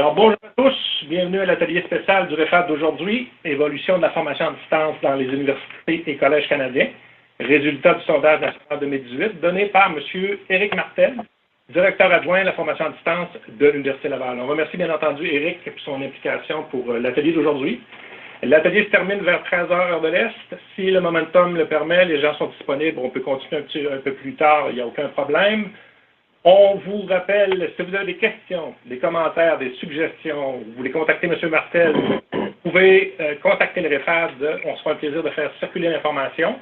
Alors, bonjour à tous, bienvenue à l'atelier spécial du REFAD d'aujourd'hui, évolution de la formation à distance dans les universités et collèges canadiens, résultat du sondage national 2018, donné par M. Éric Martel, directeur adjoint de la formation à distance de l'Université Laval. On remercie bien entendu Éric pour son implication pour l'atelier d'aujourd'hui. L'atelier se termine vers 13h heure de l'Est. Si le momentum le permet, les gens sont disponibles, on peut continuer un peu plus tard, il n'y a aucun problème. On vous rappelle, si vous avez des questions, des commentaires, des suggestions, vous voulez contacter M. Martel, vous pouvez contacter le REFAD, on se fera un plaisir de faire circuler l'information.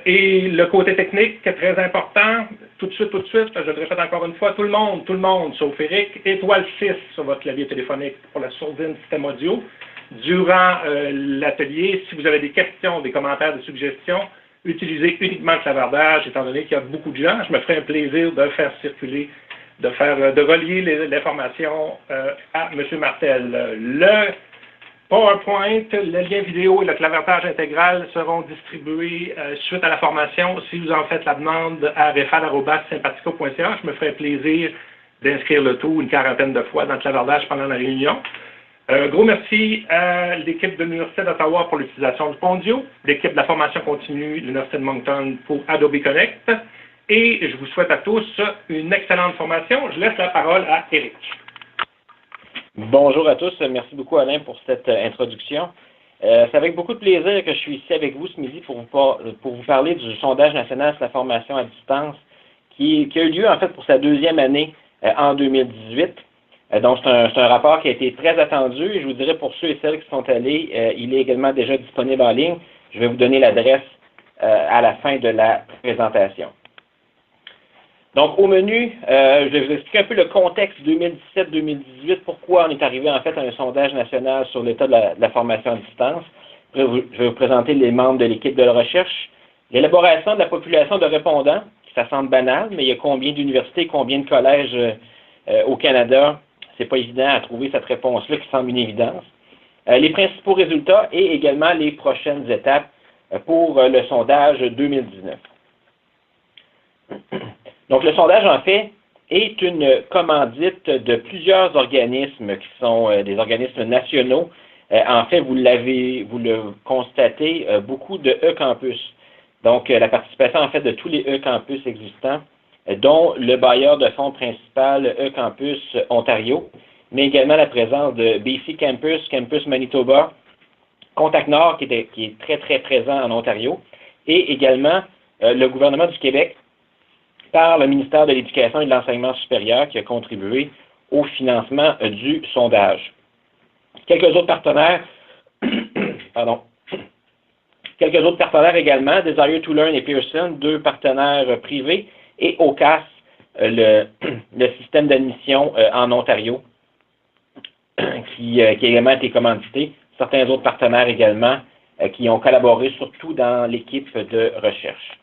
Et le côté technique, très important, tout de suite, je le répète encore une fois, tout le monde, sauf Éric, étoile 6 sur votre clavier téléphonique pour la sourdine système audio. Durant l'atelier, si vous avez des questions, des commentaires, des suggestions, utilisez uniquement le clavardage, étant donné qu'il y a beaucoup de gens. Je me ferai un plaisir de faire circuler, de relier l'information à M. Martel. Le PowerPoint, le lien vidéo et le clavardage intégral seront distribués suite à la formation. Si vous en faites la demande à refad@sympatico.ca, je me ferai plaisir d'inscrire le tout une quarantaine de fois dans le clavardage pendant la réunion. Gros merci à l'équipe de l'Université d'Ottawa pour l'utilisation du Pondio, l'équipe de la formation continue de l'Université de Moncton pour Adobe Connect, et je vous souhaite à tous une excellente formation. Je laisse la parole à Éric. Bonjour à tous, merci beaucoup Alain pour cette introduction. C'est avec beaucoup de plaisir que je suis ici avec vous ce midi pour vous parler du sondage national sur la formation à distance qui a eu lieu en fait pour sa deuxième année en 2018. Donc, c'est un rapport qui a été très attendu et je vous dirais pour ceux et celles qui sont allés, il est également déjà disponible en ligne. Je vais vous donner l'adresse à la fin de la présentation. Donc, au menu, je vais vous expliquer un peu le contexte 2017-2018, pourquoi on est arrivé en fait à un sondage national sur l'état de la formation à distance. Je vais vous présenter les membres de l'équipe de la recherche, l'élaboration de la population de répondants, ça semble banal, mais il y a combien d'universités, combien de collèges au Canada. C'est pas évident à trouver cette réponse-là qui semble une évidence. Les principaux résultats et également les prochaines étapes pour le sondage 2019. Donc, le sondage, en fait, est une commandite de plusieurs organismes qui sont des organismes nationaux. En fait, vous le constatez, beaucoup de E-Campus. Donc, la participation, en fait, de tous les E-Campus existants, dont le bailleur de fonds principal E-Campus Ontario, mais également la présence de BC Campus, Campus Manitoba, Contact Nord qui est très, très présent en Ontario, et également le gouvernement du Québec par le ministère de l'Éducation et de l'Enseignement supérieur qui a contribué au financement du sondage. Quelques autres partenaires, quelques autres partenaires également, Desire to Learn et Pearson, deux partenaires privés, et OCAS, le système d'admission en Ontario, qui a également été commandité. Certains autres partenaires également qui ont collaboré surtout dans l'équipe de recherche.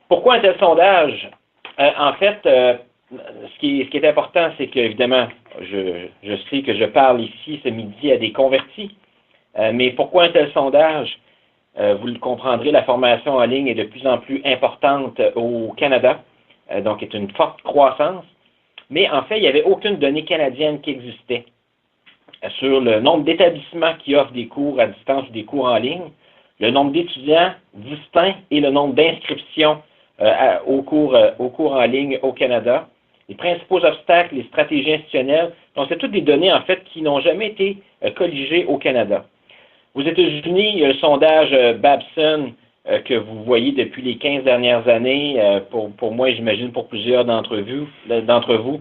Pourquoi un tel sondage? En fait, ce qui est important, c'est qu'évidemment, je sais que je parle ici ce midi à des convertis, mais pourquoi un tel sondage? Vous le comprendrez, la formation en ligne est de plus en plus importante au Canada, donc est une forte croissance, mais en fait, il n'y avait aucune donnée canadienne qui existait sur le nombre d'établissements qui offrent des cours à distance ou des cours en ligne, le nombre d'étudiants distincts et le nombre d'inscriptions aux cours en ligne au Canada, les principaux obstacles, les stratégies institutionnelles. Donc, c'est toutes des données, en fait, qui n'ont jamais été colligées au Canada. Aux États-Unis, il y a le sondage Babson que vous voyez depuis les 15 dernières années. Pour moi, j'imagine pour plusieurs d'entre vous,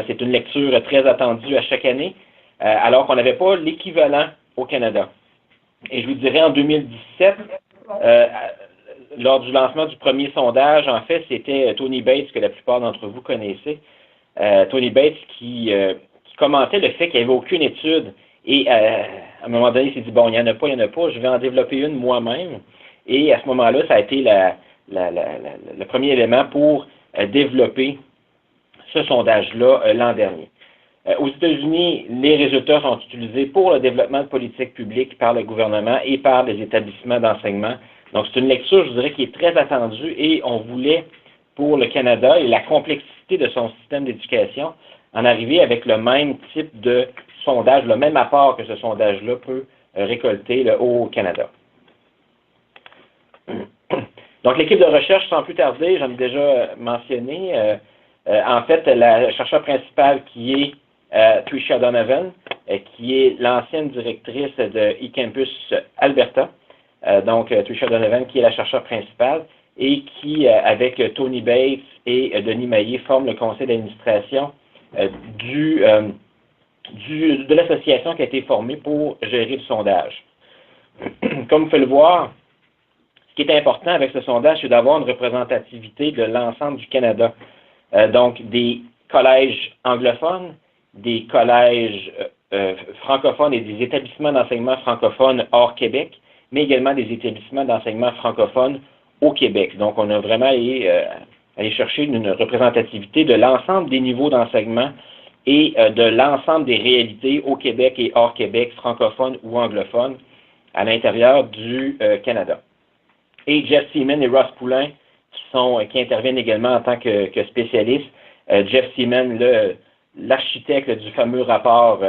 c'est une lecture très attendue à chaque année, alors qu'on n'avait pas l'équivalent au Canada. Et je vous dirais, en 2017, lors du lancement du premier sondage, en fait, c'était Tony Bates, que la plupart d'entre vous connaissez. Tony Bates qui commentait le fait qu'il n'y avait aucune étude. Et à un moment donné, il s'est dit, bon, il n'y en a pas, je vais en développer une moi-même. Et à ce moment-là, ça a été le premier élément pour développer ce sondage-là l'an dernier. Aux États-Unis, les résultats sont utilisés pour le développement de politiques publiques par le gouvernement et par les établissements d'enseignement. Donc, c'est une lecture, je dirais, qui est très attendue et on voulait, pour le Canada et la complexité de son système d'éducation, en arriver avec le même type de sondage, le même apport que ce sondage-là peut récolter là, au Canada. Donc, l'équipe de recherche, sans plus tarder, j'en ai déjà mentionné, en fait, la chercheure principale qui est Tricia Donovan, qui est l'ancienne directrice de eCampus Alberta, donc Tricia Donovan qui est la chercheure principale et qui, avec Tony Bates et Denis Maillet, forme le conseil d'administration de l'association qui a été formée pour gérer le sondage. Comme vous pouvez le voir, ce qui est important avec ce sondage, c'est d'avoir une représentativité de l'ensemble du Canada. Donc, des collèges anglophones, des collèges francophones et des établissements d'enseignement francophones hors Québec, mais également des établissements d'enseignement francophones au Québec. Donc, on a vraiment allé chercher une représentativité de l'ensemble des niveaux d'enseignement et de l'ensemble des réalités au Québec et hors Québec, francophones ou anglophones, à l'intérieur du Canada. Et Jeff Seaman et Ross Poulin, qui interviennent également en tant que spécialistes. Jeff Seaman, l'architecte du fameux rapport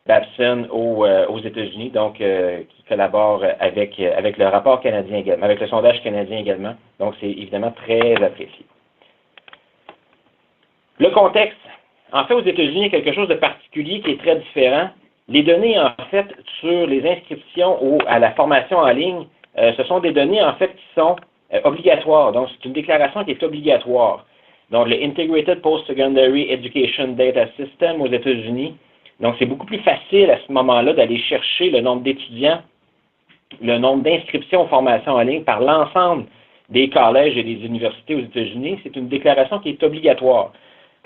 Babson aux États-Unis, donc qui collabore avec le rapport canadien également, avec le sondage canadien également. Donc, c'est évidemment très apprécié. Le contexte. En fait, aux États-Unis, il y a quelque chose de particulier qui est très différent. Les données, en fait, sur les inscriptions à la formation en ligne, ce sont des données, en fait, qui sont obligatoires. Donc, c'est une déclaration qui est obligatoire. Donc, le Integrated Post-Secondary Education Data System aux États-Unis. Donc, c'est beaucoup plus facile à ce moment-là d'aller chercher le nombre d'étudiants, le nombre d'inscriptions aux formations en ligne par l'ensemble des collèges et des universités aux États-Unis. C'est une déclaration qui est obligatoire.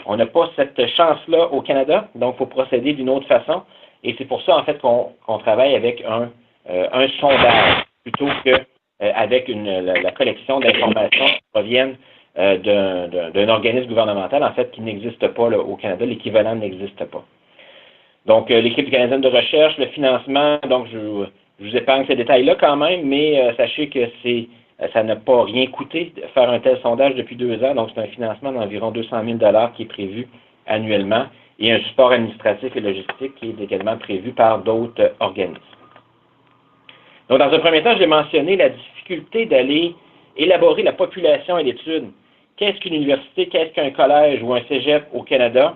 On n'a pas cette chance-là au Canada, donc il faut procéder d'une autre façon. Et c'est pour ça, en fait, qu'on travaille avec un sondage plutôt qu'avec la collection d'informations qui proviennent d'un organisme gouvernemental, en fait, qui n'existe pas là, au Canada. L'équivalent n'existe pas. Donc, l'équipe canadienne de recherche, le financement, donc je vous épargne ces détails-là quand même, mais sachez que ça n'a pas rien coûté de faire un tel sondage depuis 2 ans, donc c'est un financement d'environ 200 000 $ qui est prévu annuellement et un support administratif et logistique qui est également prévu par d'autres organismes. Donc, dans un premier temps, j'ai mentionné la difficulté d'aller élaborer la population et l'étude. Qu'est-ce qu'une université, qu'est-ce qu'un collège ou un cégep au Canada?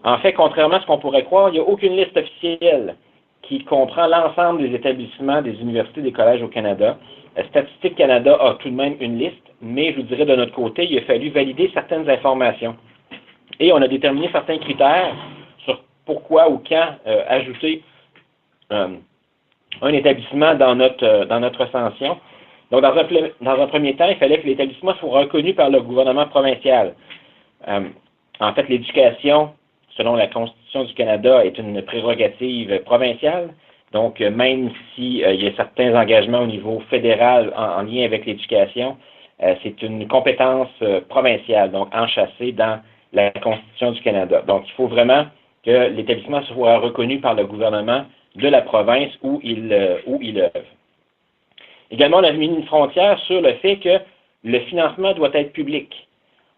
En fait, contrairement à ce qu'on pourrait croire, il n'y a aucune liste officielle qui comprend l'ensemble des établissements, des universités, des collèges au Canada. Statistique Canada a tout de même une liste, mais je vous dirais de notre côté, il a fallu valider certaines informations. Et on a déterminé certains critères sur pourquoi ou quand ajouter un établissement dans notre recension. Donc, dans un premier temps, il fallait que l'établissement soit reconnu par le gouvernement provincial. En fait, l'éducation, selon la Constitution du Canada, est une prérogative provinciale. Donc, même s'il y a certains engagements au niveau fédéral en lien avec l'éducation, c'est une compétence provinciale, donc enchâssée dans la Constitution du Canada. Donc, il faut vraiment que l'établissement soit reconnu par le gouvernement de la province où il œuvre. Également, on a mis une frontière sur le fait que le financement doit être public.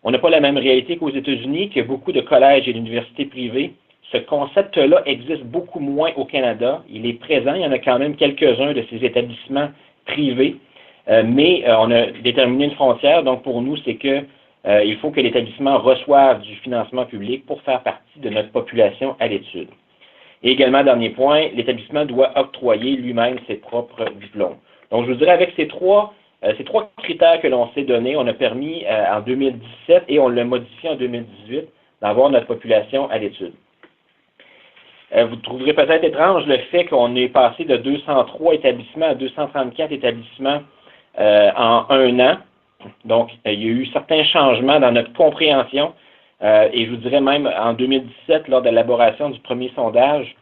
On n'a pas la même réalité qu'aux États-Unis, qu'il y a beaucoup de collèges et d'universités privées. Ce concept-là existe beaucoup moins au Canada. Il est présent, il y en a quand même quelques-uns de ces établissements privés, mais on a déterminé une frontière. Donc, pour nous, c'est que il faut que l'établissement reçoive du financement public pour faire partie de notre population à l'étude. Et également, dernier point, l'établissement doit octroyer lui-même ses propres diplômes. Donc, je vous dirais, avec ces trois critères que l'on s'est donnés, on a permis en 2017 et on l'a modifié en 2018 d'avoir notre population à l'étude. Vous trouverez peut-être étrange le fait qu'on est passé de 203 établissements à 234 établissements en 1 an. Donc, il y a eu certains changements dans notre compréhension. Et je vous dirais même, en 2017, lors de l'élaboration du premier sondage,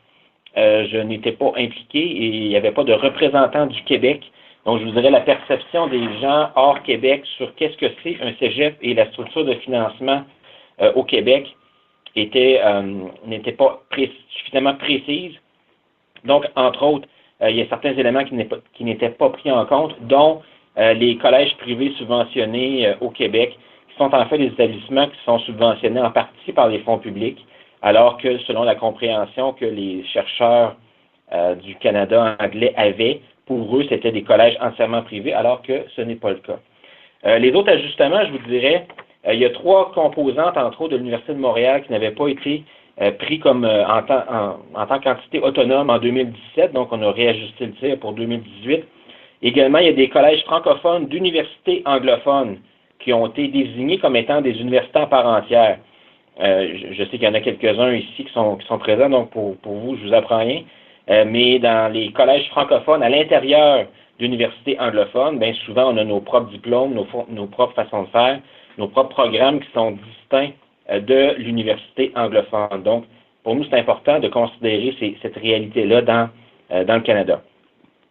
je n'étais pas impliqué et il n'y avait pas de représentant du Québec. Donc, je vous dirais la perception des gens hors Québec sur qu'est-ce que c'est un cégep et la structure de financement au Québec n'était pas suffisamment précise. Donc, entre autres, il y a certains éléments qui n'étaient pas pris en compte, dont les collèges privés subventionnés au Québec, qui sont en fait des établissements qui sont subventionnés en partie par les fonds publics. alors que selon la compréhension que les chercheurs du Canada anglais avaient, pour eux, c'était des collèges entièrement privés, alors que ce n'est pas le cas. Les autres ajustements, je vous dirais, il y a 3 composantes, entre autres, de l'Université de Montréal qui n'avaient pas été pris comme en tant qu'entité autonome en 2017, donc on a réajusté le tir pour 2018. Également, il y a des collèges francophones d'universités anglophones qui ont été désignés comme étant des universités en part entière. Je sais qu'il y en a quelques-uns ici qui sont présents, donc pour vous, je vous apprends rien. Mais dans les collèges francophones à l'intérieur d'universités anglophones, bien souvent, on a nos propres diplômes, nos propres façons de faire, nos propres programmes qui sont distincts de l'université anglophone. Donc, pour nous, c'est important de considérer cette réalité-là dans le Canada.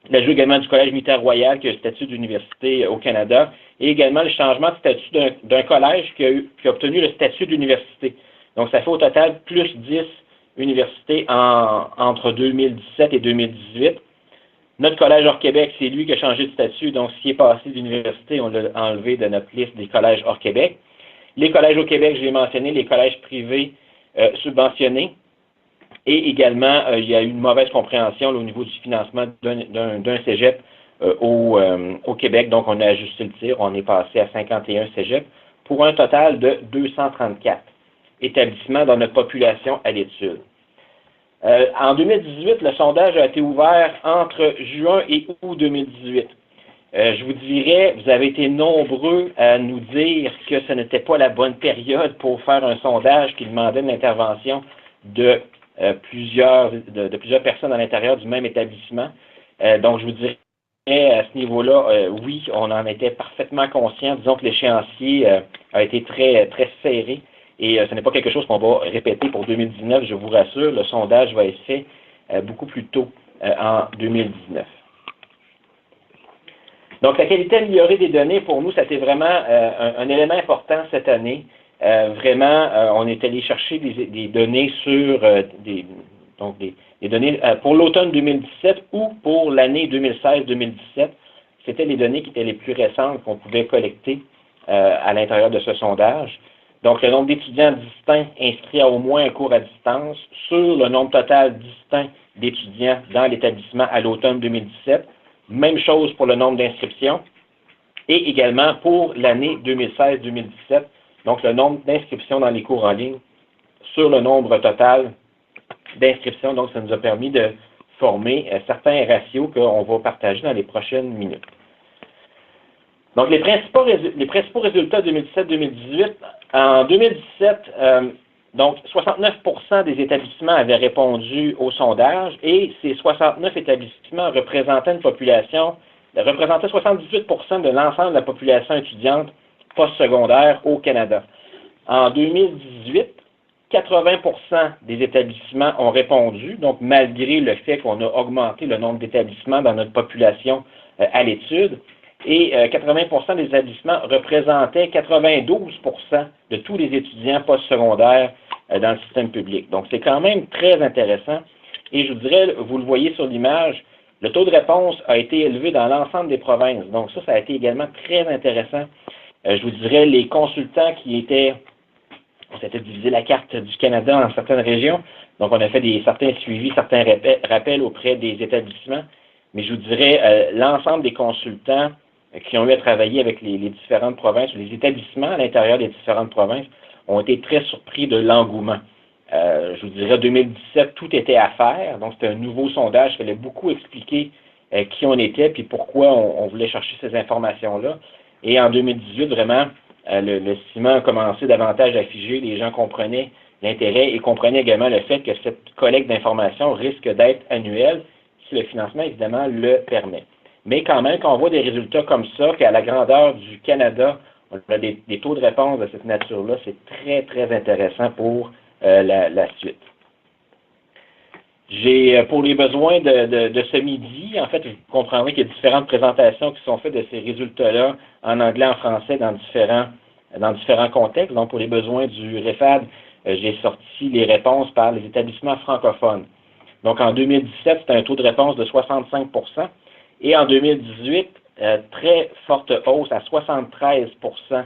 L'ajout également du Collège militaire royal qui a le statut d'université au Canada et également le changement de statut d'un collège qui a obtenu le statut d'université. Donc, ça fait au total plus 10 universités entre 2017 et 2018. Notre collège hors Québec, c'est lui qui a changé de statut, donc s'il est passé d'université, on l'a enlevé de notre liste des collèges hors Québec. Les collèges au Québec, je l'ai mentionné, les collèges privés subventionnés. Et également, il y a eu une mauvaise compréhension là, au niveau du financement d'un cégep au Québec. Donc, on a ajusté le tir. On est passé à 51 cégeps pour un total de 234 établissements dans notre population à l'étude. En 2018, le sondage a été ouvert entre juin et août 2018. Je vous dirais, vous avez été nombreux à nous dire que ce n'était pas la bonne période pour faire un sondage qui demandait une intervention de plusieurs personnes à l'intérieur du même établissement. Donc, je vous dirais, à ce niveau-là, oui, on en était parfaitement conscient. Disons que l'échéancier a été très, très serré et ce n'est pas quelque chose qu'on va répéter pour 2019, je vous rassure. Le sondage va être fait beaucoup plus tôt en 2019. Donc, la qualité améliorée des données, pour nous, ça a été vraiment un élément important cette année. Vraiment, on est allé chercher des données sur des données pour l'automne 2017 ou pour l'année 2016-2017. C'était les données qui étaient les plus récentes qu'on pouvait collecter à l'intérieur de ce sondage. Donc, le nombre d'étudiants distincts inscrits à au moins un cours à distance sur le nombre total distinct d'étudiants dans l'établissement à l'automne 2017. Même chose pour le nombre d'inscriptions et également pour l'année 2016-2017. Donc, le nombre d'inscriptions dans les cours en ligne sur le nombre total d'inscriptions. Donc, ça nous a permis de former certains ratios qu'on va partager dans les prochaines minutes. Donc, les principaux résultats 2017-2018. En 2017, donc 69% des établissements avaient répondu au sondage et ces 69 établissements représentaient 78% de l'ensemble de la population étudiante postsecondaire au Canada. En 2018, 80% des établissements ont répondu, donc malgré le fait qu'on a augmenté le nombre d'établissements dans notre population à l'étude, et 80% des établissements représentaient 92% de tous les étudiants postsecondaires dans le système public. Donc, c'est quand même très intéressant. Et je vous dirais, vous le voyez sur l'image, le taux de réponse a été élevé dans l'ensemble des provinces. Donc, ça a été également très intéressant. Je vous dirais, les consultants on s'était divisé la carte du Canada en certaines régions. Donc, on a fait certains suivis, certains rappels auprès des établissements. Mais je vous dirais, l'ensemble des consultants qui ont eu à travailler avec les différentes provinces, les établissements à l'intérieur des différentes provinces, ont été très surpris de l'engouement. Je vous dirais, 2017, tout était à faire. Donc, c'était un nouveau sondage. Il fallait beaucoup expliquer qui on était puis pourquoi on voulait chercher ces informations-là. Et en 2018, vraiment, le ciment a commencé davantage à figer. Les gens comprenaient l'intérêt et comprenaient également le fait que cette collecte d'informations risque d'être annuelle si le financement, évidemment, le permet. Mais quand même, quand on voit des résultats comme ça, qu'à la grandeur du Canada, on a des taux de réponse de cette nature-là, c'est très, très intéressant pour la suite. Pour les besoins de ce midi, en fait, vous comprendrez qu'il y a différentes présentations qui sont faites de ces résultats-là en anglais, en français, dans différents contextes. Donc, pour les besoins du REFAD, j'ai sorti les réponses par les établissements francophones. Donc, en 2017, c'était un taux de réponse de 65 %. Et en 2018, très forte hausse à 73 %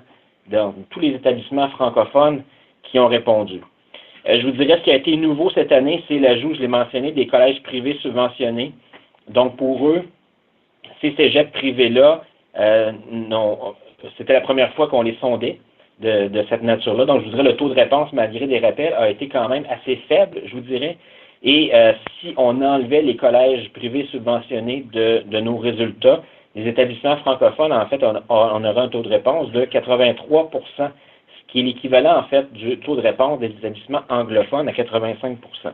de tous les établissements francophones qui ont répondu. Je vous dirais ce qui a été nouveau cette année, c'est l'ajout, je l'ai mentionné, des collèges privés subventionnés. Donc, pour eux, ces cégeps privés-là, c'était la première fois qu'on les sondait de cette nature-là. Donc, je vous dirais, le taux de réponse, malgré des rappels, a été quand même assez faible, je vous dirais. Et si on enlevait les collèges privés subventionnés de nos résultats, les établissements francophones, en fait, on aura un taux de réponse de 83 %, ce qui est l'équivalent, en fait, du taux de réponse des établissements anglophones à 85 %.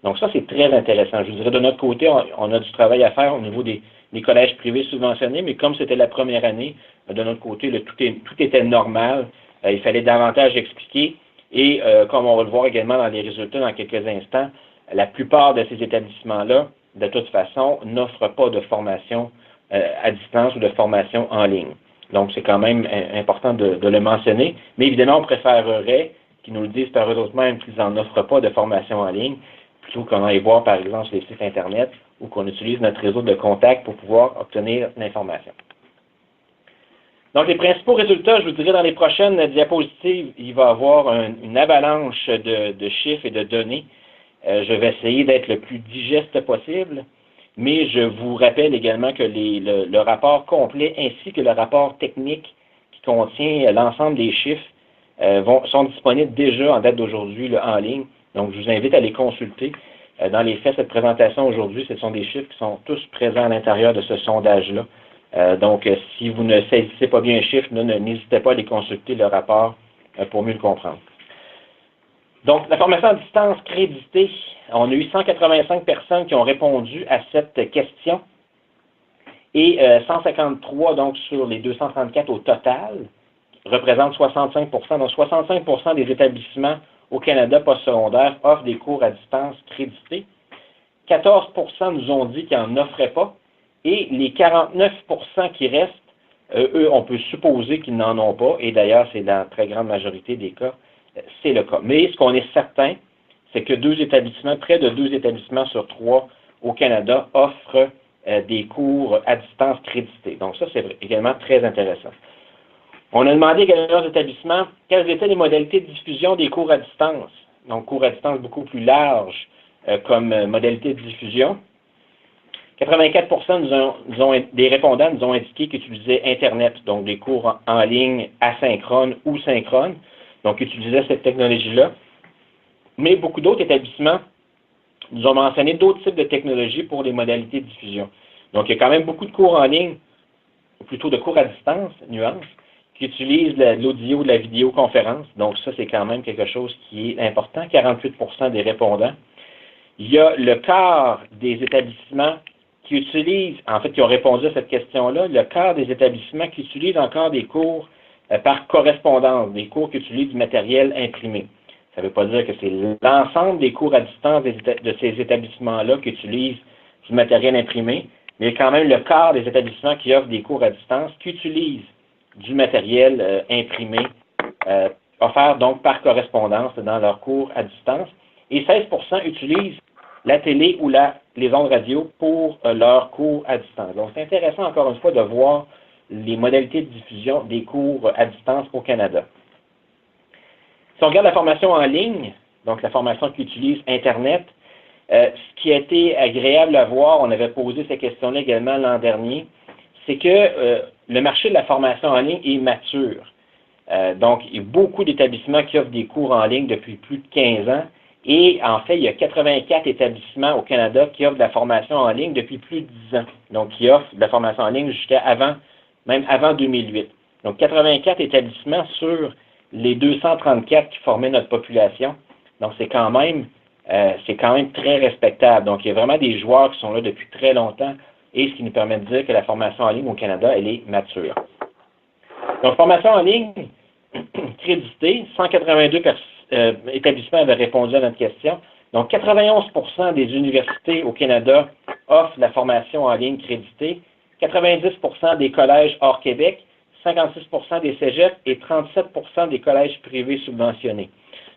Donc, ça, c'est très intéressant. Je vous dirais, de notre côté, on a du travail à faire au niveau des collèges privés subventionnés, mais comme c'était la première année, de notre côté, tout était normal. Il fallait davantage expliquer. Et comme on va le voir également dans les résultats dans quelques instants, la plupart de ces établissements-là, de toute façon, n'offrent pas de formation à distance ou de formation en ligne. Donc, c'est quand même important de le mentionner. Mais évidemment, on préférerait qu'ils nous le disent par eux mêmes qu'ils n'en offrent pas de formation en ligne, plutôt qu'on aille voir, par exemple, sur les sites Internet ou qu'on utilise notre réseau de contacts pour pouvoir obtenir l'information. Donc, les principaux résultats, je vous dirais, dans les prochaines diapositives, il va y avoir une avalanche de chiffres et de données. Je vais essayer d'être le plus digeste possible, mais je vous rappelle également que le rapport complet ainsi que le rapport technique qui contient l'ensemble des chiffres sont disponibles déjà en date d'aujourd'hui en ligne. Donc, je vous invite à les consulter. Dans les faits, cette présentation aujourd'hui, ce sont des chiffres qui sont tous présents à l'intérieur de ce sondage-là. Donc, si vous ne saisissez pas bien un chiffre, n'hésitez pas à aller consulter le rapport pour mieux le comprendre. Donc, la formation à distance créditée, on a eu 185 personnes qui ont répondu à cette question et 153 donc sur les 234 au total, représentent 65 %. Donc, 65 % des établissements au Canada postsecondaire offrent des cours à distance crédités. 14 % nous ont dit qu'ils n'en offraient pas. Et les 49 % qui restent, eux, on peut supposer qu'ils n'en ont pas. Et d'ailleurs, c'est dans la très grande majorité des cas, c'est le cas. Mais ce qu'on est certain, c'est que près de 2 établissements sur 3 au Canada offrent des cours à distance crédités. Donc ça, c'est également très intéressant. On a demandé également aux établissements quelles étaient les modalités de diffusion des cours à distance. Donc, cours à distance beaucoup plus larges comme modalité de diffusion. 84 % des répondants nous ont indiqué qu'ils utilisaient Internet, donc des cours en ligne asynchrones ou synchrones, donc utilisaient cette technologie-là. Mais beaucoup d'autres établissements nous ont mentionné d'autres types de technologies pour les modalités de diffusion. Donc, il y a quand même beaucoup de cours en ligne, ou plutôt de cours à distance, nuance, qui utilisent l'audio, de la vidéoconférence. Donc, ça, c'est quand même quelque chose qui est important. 48 % des répondants. Il y a le quart des établissements qui utilisent, en fait, qui ont répondu à cette question-là, le quart des établissements qui utilisent encore des cours par correspondance, des cours qui utilisent du matériel imprimé. Ça ne veut pas dire que c'est l'ensemble des cours à distance de ces établissements-là qui utilisent du matériel imprimé, mais il y a quand même le quart des établissements qui offrent des cours à distance qui utilisent du matériel imprimé, offert donc par correspondance dans leurs cours à distance. Et 16 % utilisent la télé ou les ondes radio pour leurs cours à distance. Donc, c'est intéressant, encore une fois, de voir les modalités de diffusion des cours à distance au Canada. Si on regarde la formation en ligne, donc la formation qui utilise Internet, ce qui a été agréable à voir, on avait posé ces questions-là également l'an dernier, c'est que le marché de la formation en ligne est mature. Donc, il y a beaucoup d'établissements qui offrent des cours en ligne depuis plus de 15 ans. Et en fait, il y a 84 établissements au Canada qui offrent de la formation en ligne depuis plus de 10 ans. Donc, qui offrent de la formation en ligne même avant 2008. Donc, 84 établissements sur les 234 qui formaient notre population. Donc, c'est quand même très respectable. Donc, il y a vraiment des joueurs qui sont là depuis très longtemps et ce qui nous permet de dire que la formation en ligne au Canada, elle est mature. Donc, formation en ligne créditée, 182 établissements avaient répondu à notre question. Donc, 91 % des universités au Canada offrent la formation en ligne créditée, 90 % des collèges hors Québec, 56 % des cégeps et 37 % des collèges privés subventionnés.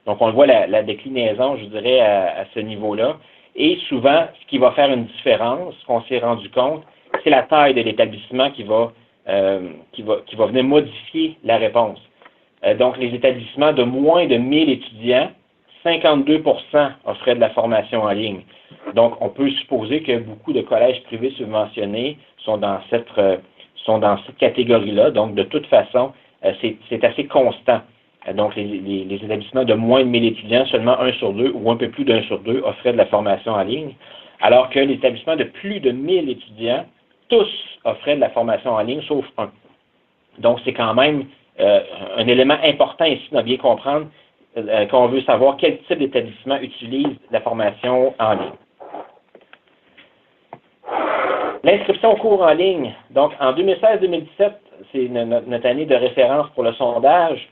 Donc, on voit la déclinaison, je dirais, à ce niveau-là. Et souvent, ce qui va faire une différence, ce qu'on s'est rendu compte, c'est la taille de l'établissement qui va venir modifier la réponse. Donc, les établissements de moins de 1000 étudiants, 52 offraient de la formation en ligne. Donc, on peut supposer que beaucoup de collèges privés subventionnés sont dans cette catégorie-là. Donc, de toute façon, c'est assez constant. Donc, les établissements de moins de 1000 étudiants, seulement 1 sur 2 ou un peu plus d'1 sur 2 offraient de la formation en ligne, alors que les établissements de plus de 1000 étudiants, tous offraient de la formation en ligne, sauf un. Donc, c'est quand même un élément important ici de bien comprendre qu'on veut savoir quel type d'établissement utilise la formation en ligne. L'inscription aux cours en ligne. Donc, en 2016-2017, c'est notre année de référence pour le sondage.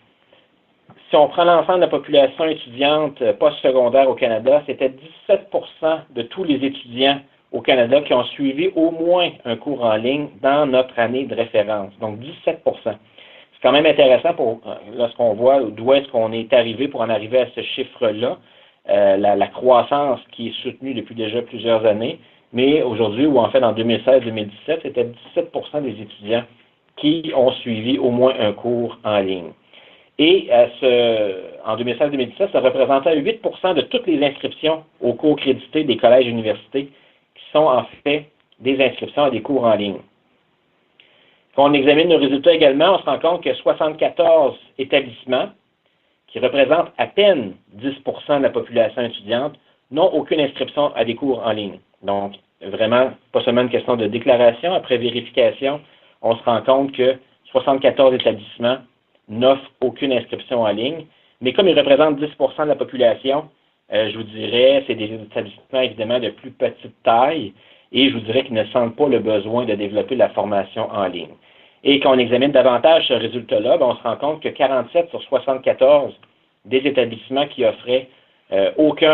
Si on prend l'ensemble de la population étudiante postsecondaire au Canada, c'était 17 de tous les étudiants au Canada qui ont suivi au moins un cours en ligne dans notre année de référence. Donc, 17 C'est quand même intéressant lorsqu'on voit d'où est-ce qu'on est arrivé pour en arriver à ce chiffre-là, la croissance qui est soutenue depuis déjà plusieurs années. Mais aujourd'hui, ou en fait en 2016-2017, c'était 17 des étudiants qui ont suivi au moins un cours en ligne. Et en 2016-2017, ça représentait 8 de toutes les inscriptions aux cours crédités des collèges et universités qui sont en fait des inscriptions à des cours en ligne. Quand on examine nos résultats également, on se rend compte que 74 établissements, qui représentent à peine 10 de la population étudiante, n'ont aucune inscription à des cours en ligne. Donc, vraiment, pas seulement une question de déclaration, après vérification, on se rend compte que 74 établissements n'offrent aucune inscription en ligne, mais comme ils représentent 10 de la population, je vous dirais, c'est des établissements évidemment de plus petite taille, et je vous dirais qu'ils ne sentent pas le besoin de développer la formation en ligne. Et quand on examine davantage ce résultat-là, on se rend compte que 47 sur 74 des établissements qui offraient qui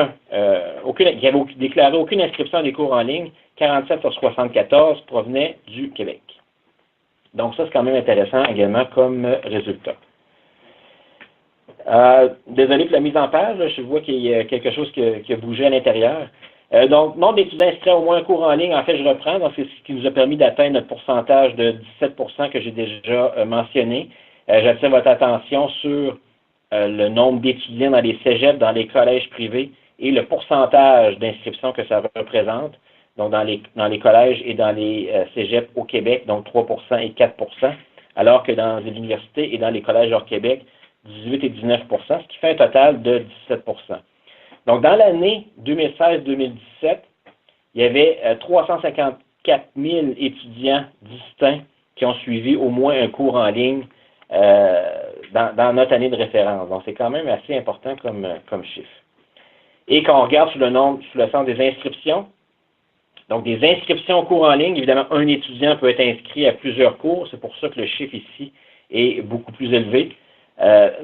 avaient déclaré aucune inscription à des cours en ligne, 47 sur 74 provenaient du Québec. Donc ça, c'est quand même intéressant également comme résultat. Désolé pour la mise en page, je vois qu'il y a quelque chose qui a bougé à l'intérieur. Donc, nombre d'étudiants inscrits à au moins un cours en ligne, en fait, je reprends, donc c'est ce qui nous a permis d'atteindre notre pourcentage de 17 que j'ai déjà mentionné. J'attire votre attention sur le nombre d'étudiants dans les cégeps, dans les collèges privés et le pourcentage d'inscription que ça représente, donc dans les collèges et dans les cégeps au Québec, donc 3 et 4 alors que dans les universités et dans les collèges hors Québec, 18 et 19 ce qui fait un total de 17 Donc, dans l'année 2016-2017, il y avait 354 000 étudiants distincts qui ont suivi au moins un cours en ligne dans notre année de référence. Donc, c'est quand même assez important comme chiffre. Et quand on regarde sous le sens des inscriptions, donc des inscriptions au cours en ligne, évidemment, un étudiant peut être inscrit à plusieurs cours. C'est pour ça que le chiffre ici est beaucoup plus élevé.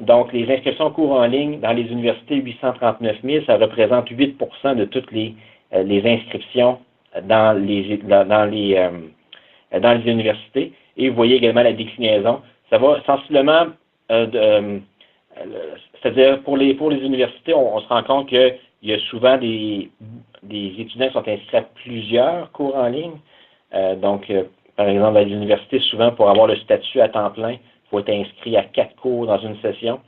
Donc, les inscriptions au cours en ligne dans les universités, 839 000, ça représente 8 de toutes les inscriptions dans les universités. Et vous voyez également la déclinaison. Ça va sensiblement, c'est-à-dire pour les universités, on se rend compte qu'il y a souvent des étudiants qui sont inscrits à plusieurs cours en ligne. Par exemple, à l'université, souvent, pour avoir le statut à temps plein, il faut être inscrit à 4 cours dans une session.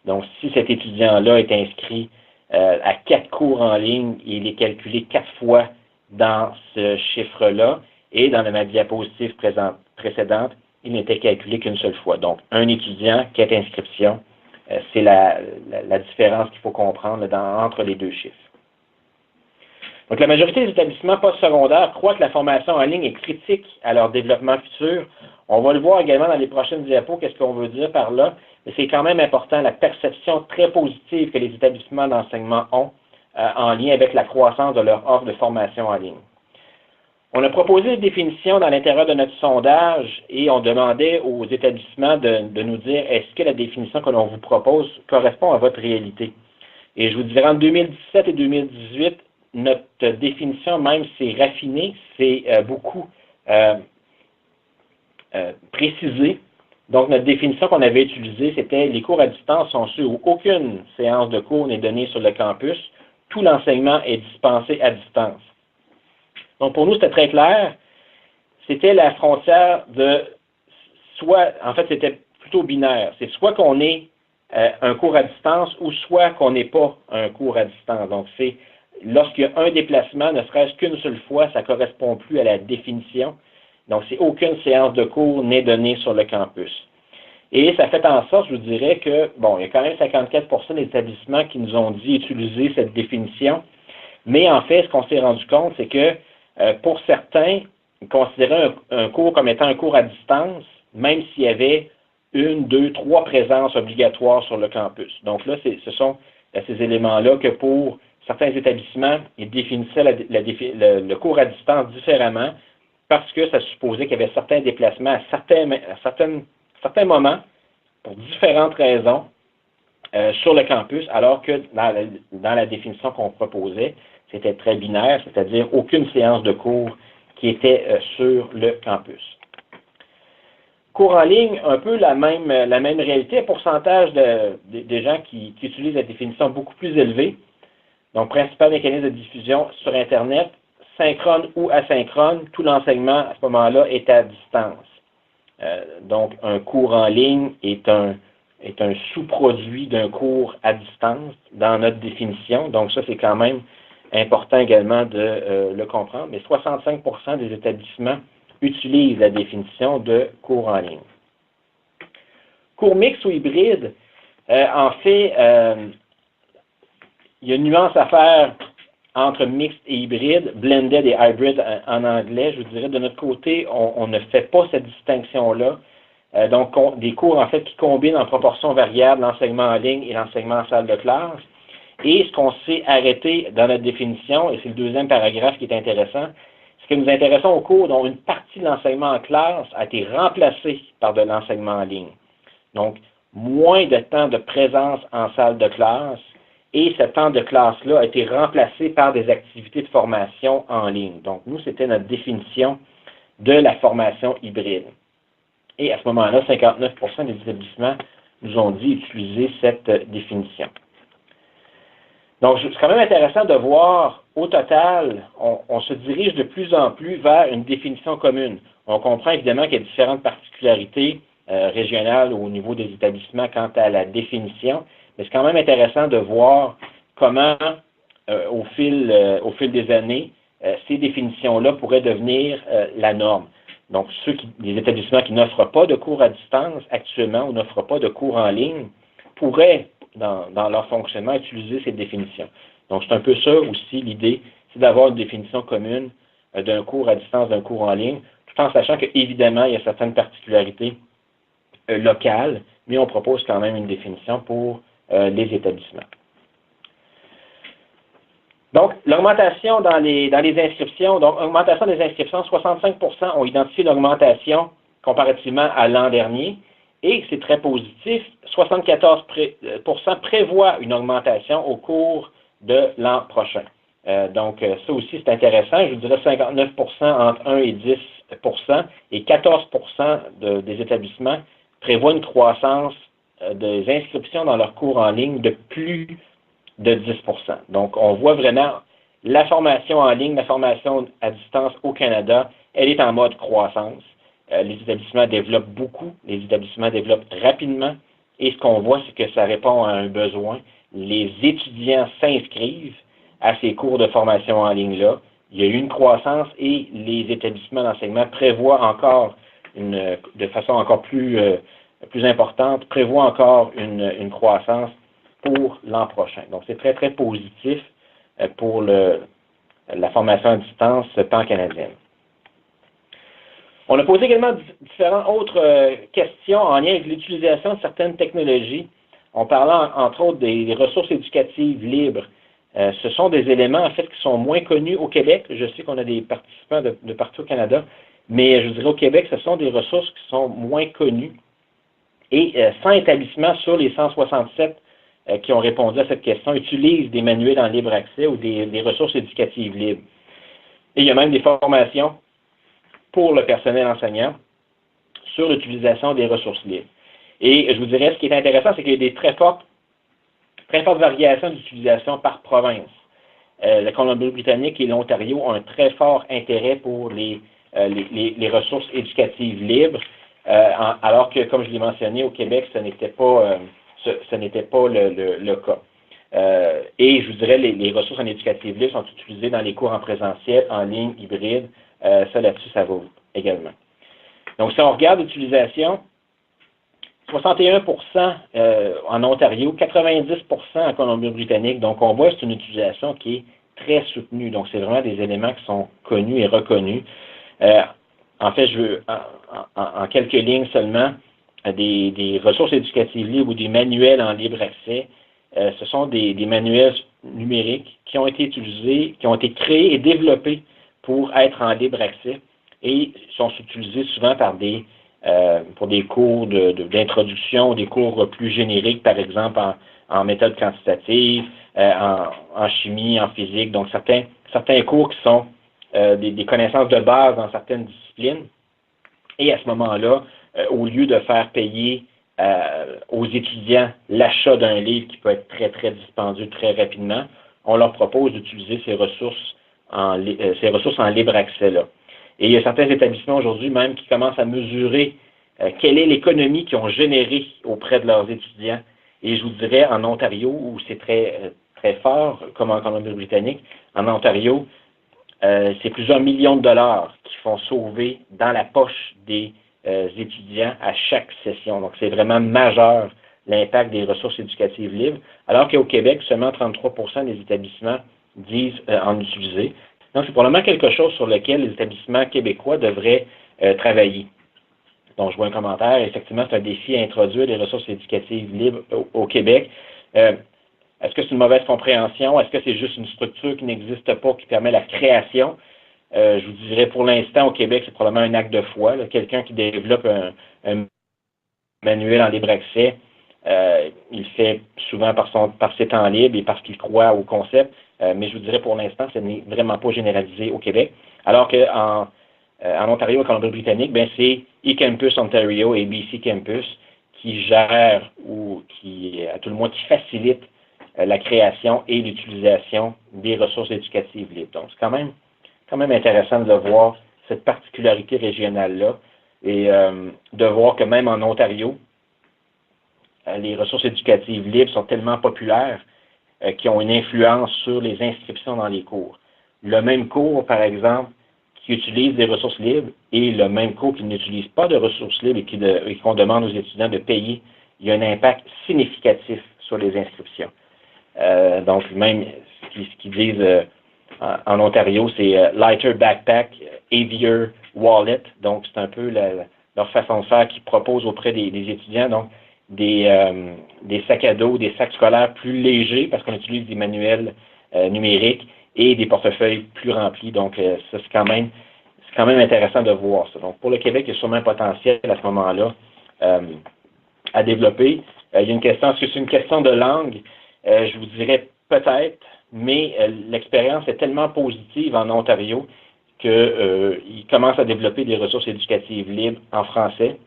Donc, si cet étudiant-là est inscrit à 4 cours en ligne, il est calculé 4 fois dans ce chiffre-là, et dans ma diapositive précédente, il n'était calculé qu'une seule fois. Donc, un étudiant, 4 inscriptions, c'est la différence qu'il faut comprendre entre les deux chiffres. Donc, la majorité des établissements postsecondaires croient que la formation en ligne est critique à leur développement futur. On va le voir également dans les prochaines diapos, qu'est-ce qu'on veut dire par là, mais c'est quand même important la perception très positive que les établissements d'enseignement ont en lien avec la croissance de leur offre de formation en ligne. On a proposé une définition dans l'intérieur de notre sondage et on demandait aux établissements de nous dire est-ce que la définition que l'on vous propose correspond à votre réalité. Et je vous dirais, en 2017 et 2018, notre définition, même si c'est raffiné, c'est beaucoup précisé. Donc, notre définition qu'on avait utilisée, c'était les cours à distance sont ceux où aucune séance de cours n'est donnée sur le campus. Tout l'enseignement est dispensé à distance. Donc, pour nous, c'était très clair. C'était la frontière de soit, en fait, c'était plutôt binaire. C'est soit qu'on est un cours à distance ou soit qu'on n'ait pas un cours à distance. Donc, c'est lorsqu'il y a un déplacement, ne serait-ce qu'une seule fois, ça ne correspond plus à la définition. Donc, c'est aucune séance de cours n'est donnée sur le campus. Et ça fait en sorte, je vous dirais que, bon, il y a quand même 54% des établissements qui nous ont dit utiliser cette définition, mais en fait, ce qu'on s'est rendu compte, c'est que pour certains, considérer un cours comme étant un cours à distance, même s'il y avait 1, 2, 3 présences obligatoires sur le campus. Donc là, ce sont ces éléments-là que pour certains établissements, ils définissaient le cours à distance différemment parce que ça supposait qu'il y avait certains déplacements à certains moments, pour différentes raisons, sur le campus, alors que dans la définition qu'on proposait, c'était très binaire, c'est-à-dire aucune séance de cours qui était sur le campus. Cours en ligne, un peu la même réalité, un pourcentage des gens qui utilisent la définition beaucoup plus élevé. Donc, principal mécanisme de diffusion sur Internet, synchrone ou asynchrone, tout l'enseignement à ce moment-là est à distance. Donc, un cours en ligne est un sous-produit d'un cours à distance dans notre définition. Donc, ça, c'est quand même important également de le comprendre. Mais 65% des établissements utilisent la définition de cours en ligne. Cours mixte ou hybride, en fait, il y a une nuance à faire entre mixte et hybride, blended et hybrid en anglais. Je vous dirais, de notre côté, on ne fait pas cette distinction-là. Donc, des cours, en fait, qui combinent en proportion variable l'enseignement en ligne et l'enseignement en salle de classe. Et ce qu'on s'est arrêté dans notre définition, et c'est le deuxième paragraphe qui est intéressant, c'est que nous intéressons aux cours dont une partie de l'enseignement en classe a été remplacée par de l'enseignement en ligne. Donc, moins de temps de présence en salle de classe, et ce temps de classe-là a été remplacé par des activités de formation en ligne. Donc, nous, c'était notre définition de la formation hybride. Et à ce moment-là, 59% des établissements nous ont dit utiliser cette définition. Donc, c'est quand même intéressant de voir, au total, on se dirige de plus en plus vers une définition commune. On comprend évidemment qu'il y a différentes particularités régionales au niveau des établissements quant à la définition, mais c'est quand même intéressant de voir comment, au fil des années, ces définitions-là pourraient devenir la norme. Donc, les établissements qui n'offrent pas de cours à distance actuellement ou n'offrent pas de cours en ligne pourraient, dans leur fonctionnement, utiliser ces définitions. Donc, c'est un peu ça aussi l'idée, c'est d'avoir une définition commune d'un cours à distance, d'un cours en ligne, tout en sachant qu'évidemment, il y a certaines particularités locales, mais on propose quand même une définition pour les établissements. Donc, l'augmentation dans les inscriptions, donc augmentation des inscriptions, 65% ont identifié l'augmentation comparativement à l'an dernier, et c'est très positif, 74% prévoient une augmentation au cours de l'an prochain. Donc, ça aussi, c'est intéressant. Je vous dirais 59% entre 1 et 10%, et 14% des établissements prévoient une croissance des inscriptions dans leurs cours en ligne de plus de 10%. Donc, on voit vraiment la formation en ligne, la formation à distance au Canada, elle est en mode croissance. Les établissements développent beaucoup, les établissements développent rapidement, et ce qu'on voit, c'est que ça répond à un besoin. Les étudiants s'inscrivent à ces cours de formation en ligne-là. Il y a eu une croissance et les établissements d'enseignement prévoient encore, de façon encore plus importante, prévoient encore une croissance pour l'an prochain. Donc, c'est très, très positif pour la formation à distance pan-canadienne. On a posé également différentes autres questions en lien avec l'utilisation de certaines technologies. On parlait entre autres des ressources éducatives libres. Ce sont des éléments en fait qui sont moins connus au Québec. Je sais qu'on a des participants de partout au Canada, mais je dirais au Québec, ce sont des ressources qui sont moins connues. Et 100 établissements sur les 167 qui ont répondu à cette question utilisent des manuels en libre accès ou des ressources éducatives libres. Et il y a même des formations pour le personnel enseignant sur l'utilisation des ressources libres. Et je vous dirais, ce qui est intéressant, c'est qu'il y a des très fortes variations d'utilisation par province. La Colombie-Britannique et l'Ontario ont un très fort intérêt pour les ressources éducatives libres, alors que, comme je l'ai mentionné, au Québec, ce ce n'était pas le cas. Et je vous dirais, les ressources en éducative libre sont utilisées dans les cours en présentiel, en ligne, hybride. Ça, là-dessus, ça va également. Donc, si on regarde l'utilisation, 61% en Ontario, 90% en Colombie-Britannique. Donc, on voit que c'est une utilisation qui est très soutenue. Donc, c'est vraiment des éléments qui sont connus et reconnus. En fait, je veux, en quelques lignes seulement, des ressources éducatives libres ou des manuels en libre accès. Ce sont des manuels numériques qui ont été utilisés, qui ont été créés et développés pour être en libre accès et sont utilisés souvent pour des cours d'introduction, des cours plus génériques, par exemple en méthode quantitative, en chimie, en physique. Donc, certains cours qui sont des connaissances de base dans certaines disciplines. Et à ce moment-là, au lieu de faire payer aux étudiants l'achat d'un livre qui peut être très, très dispendieux très rapidement, on leur propose d'utiliser ces ressources en libre accès-là. Et il y a certains établissements aujourd'hui même qui commencent à mesurer quelle est l'économie qu'ils ont générée auprès de leurs étudiants. Et je vous dirais, en Ontario, où c'est très, très fort, comme en Colombie-Britannique, en Ontario, c'est plusieurs millions de dollars qui font sauver dans la poche des étudiants à chaque session. Donc, c'est vraiment majeur l'impact des ressources éducatives libres, alors qu'au Québec, seulement 33% des établissements disent en utiliser. Donc, c'est probablement quelque chose sur lequel les établissements québécois devraient travailler. Donc, je vois un commentaire. Effectivement, c'est un défi à introduire des ressources éducatives libres au Québec. Est-ce que c'est une mauvaise compréhension? Est-ce que c'est juste une structure qui n'existe pas, qui permet la création? Je vous dirais, pour l'instant, au Québec, c'est probablement un acte de foi. Quelqu'un qui développe un manuel en libre accès, il le fait souvent par ses temps libres et parce qu'il croit au concept. Mais je vous dirais, pour l'instant, ce n'est vraiment pas généralisé au Québec. Alors qu'en Ontario, en Colombie-Britannique, c'est eCampus Ontario et BC Campus qui gèrent ou qui, à tout le moins, qui facilitent la création et l'utilisation des ressources éducatives libres. Donc, c'est quand même intéressant de voir cette particularité régionale-là et de voir que même en Ontario, les ressources éducatives libres sont tellement populaires qui ont une influence sur les inscriptions dans les cours. Le même cours, par exemple, qui utilise des ressources libres et le même cours qui n'utilise pas de ressources libres et qu'on demande aux étudiants de payer, il y a un impact significatif sur les inscriptions. Donc, même ce qu'ils disent en Ontario, c'est lighter backpack, heavier wallet. Donc, c'est un peu leur façon de faire qu'ils proposent auprès des étudiants. Donc, des sacs à dos, des sacs scolaires plus légers parce qu'on utilise des manuels numériques et des portefeuilles plus remplis. Donc, ça, c'est quand même intéressant de voir ça. Donc, pour le Québec, il y a sûrement un potentiel à ce moment-là à développer. Il y a une question, est-ce que c'est une question de langue? Je vous dirais peut-être, mais l'expérience est tellement positive en Ontario qu'ils commencent à développer des ressources éducatives libres en français.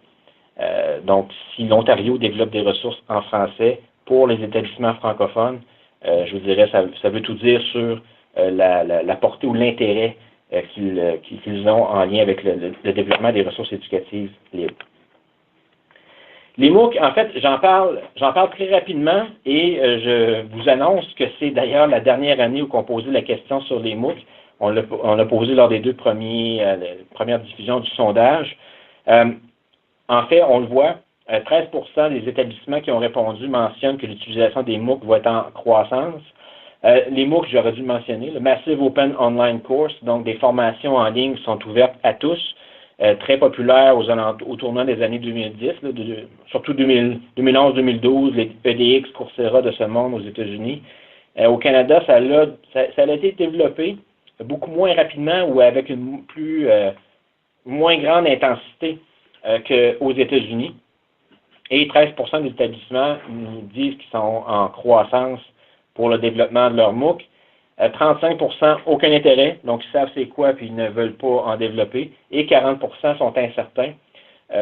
Donc, si l'Ontario développe des ressources en français pour les établissements francophones, je vous dirais, ça veut tout dire sur la portée ou l'intérêt qu'ils ont en lien avec le développement des ressources éducatives libres. Les MOOC, en fait, j'en parle très rapidement et je vous annonce que c'est d'ailleurs la dernière année où on posait la question sur les MOOC. On l'a posé lors des deux premières diffusions du sondage. En fait, on le voit, 13% des établissements qui ont répondu mentionnent que l'utilisation des MOOC va être en croissance. Les MOOC, j'aurais dû le mentionner, le Massive Open Online Course, donc des formations en ligne sont ouvertes à tous, très populaires au tournant des années 2010, surtout 2011-2012, les EDX, Coursera de ce monde aux États-Unis. Au Canada, ça a été développé beaucoup moins rapidement ou avec une moins grande intensité qu'aux États-Unis. Et 13% des établissements nous disent qu'ils sont en croissance pour le développement de leur MOOC. 35% aucun intérêt, donc ils savent c'est quoi puis ils ne veulent pas en développer. Et 40% sont incertains.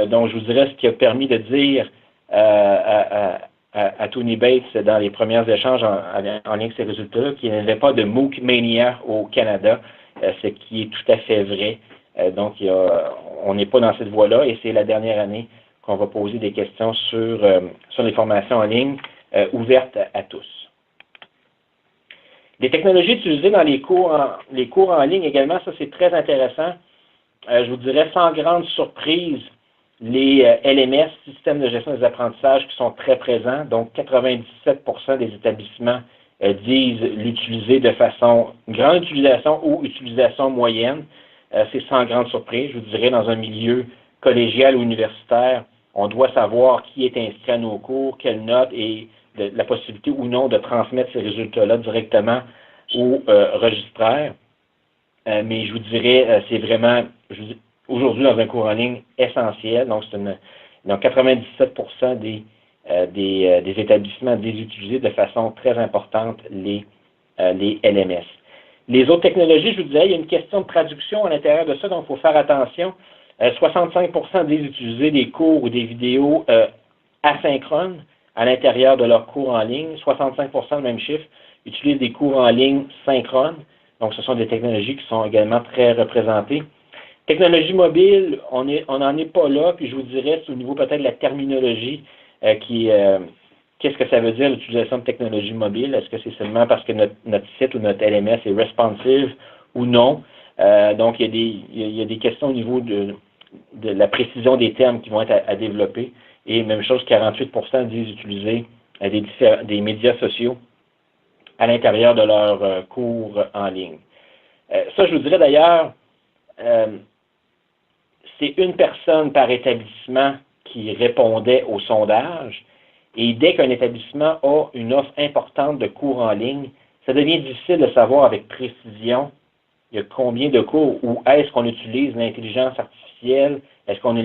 Donc je vous dirais ce qui a permis de dire à Tony Bates dans les premiers échanges en lien avec ces résultats qu'il n'y avait pas de MOOC mania au Canada, ce qui est tout à fait vrai. Donc on n'est pas dans cette voie-là et c'est la dernière année qu'on va poser des questions sur les formations en ligne ouvertes à tous. Les technologies utilisées dans les cours en ligne également, ça c'est très intéressant. Je vous dirais sans grande surprise, les LMS, systèmes de gestion des apprentissages, qui sont très présents. Donc 97% des établissements disent l'utiliser de façon grande utilisation ou utilisation moyenne. C'est sans grande surprise. Je vous dirais, dans un milieu collégial ou universitaire, on doit savoir qui est inscrit à nos cours, quelles notes et la possibilité ou non de transmettre ces résultats-là directement au registraire. Mais je vous dirais, c'est vraiment, aujourd'hui, dans un cours en ligne, essentiel. Donc, donc 97% des établissements disent utiliser de façon très importante les LMS. Les autres technologies, je vous disais, il y a une question de traduction à l'intérieur de ça, donc il faut faire attention. 65% disent utiliser des cours ou des vidéos asynchrones à l'intérieur de leurs cours en ligne. 65%, le même chiffre, utilisent des cours en ligne synchrones. Donc, ce sont des technologies qui sont également très représentées. Technologie mobile, on n'en est pas là, puis je vous dirais, c'est au niveau peut-être de la terminologie qu'est-ce que ça veut dire l'utilisation de technologie mobile? Est-ce que c'est seulement parce que notre site ou notre LMS est responsive ou non? Donc, il y a des questions au niveau de la précision des termes qui vont être à développer. Et même chose, 48% disent utiliser des médias sociaux à l'intérieur de leurs cours en ligne. Ça, je vous dirais d'ailleurs, c'est une personne par établissement qui répondait au sondage. Et dès qu'un établissement a une offre importante de cours en ligne, ça devient difficile de savoir avec précision il y a combien de cours ou est-ce qu'on utilise l'intelligence artificielle, est-ce qu'on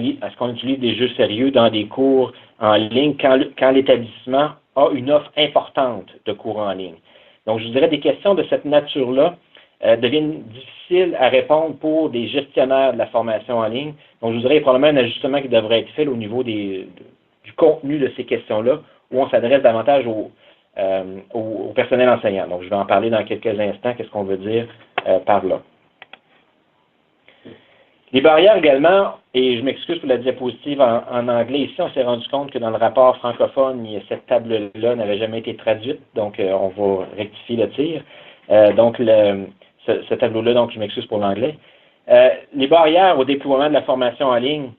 utilise des jeux sérieux dans des cours en ligne quand l'établissement a une offre importante de cours en ligne. Donc, je vous dirais des questions de cette nature-là deviennent difficiles à répondre pour des gestionnaires de la formation en ligne. Donc, je vous dirais qu'il y a probablement un ajustement qui devrait être fait au niveau du contenu de ces questions-là, où on s'adresse davantage au personnel enseignant. Donc, je vais en parler dans quelques instants, qu'est-ce qu'on veut dire par là. Les barrières également, et je m'excuse pour la diapositive en anglais, ici on s'est rendu compte que dans le rapport francophone, cette table-là n'avait jamais été traduite, donc on va rectifier le tir. Donc, ce tableau-là, donc je m'excuse pour l'anglais. Les barrières au déploiement de la formation en ligne,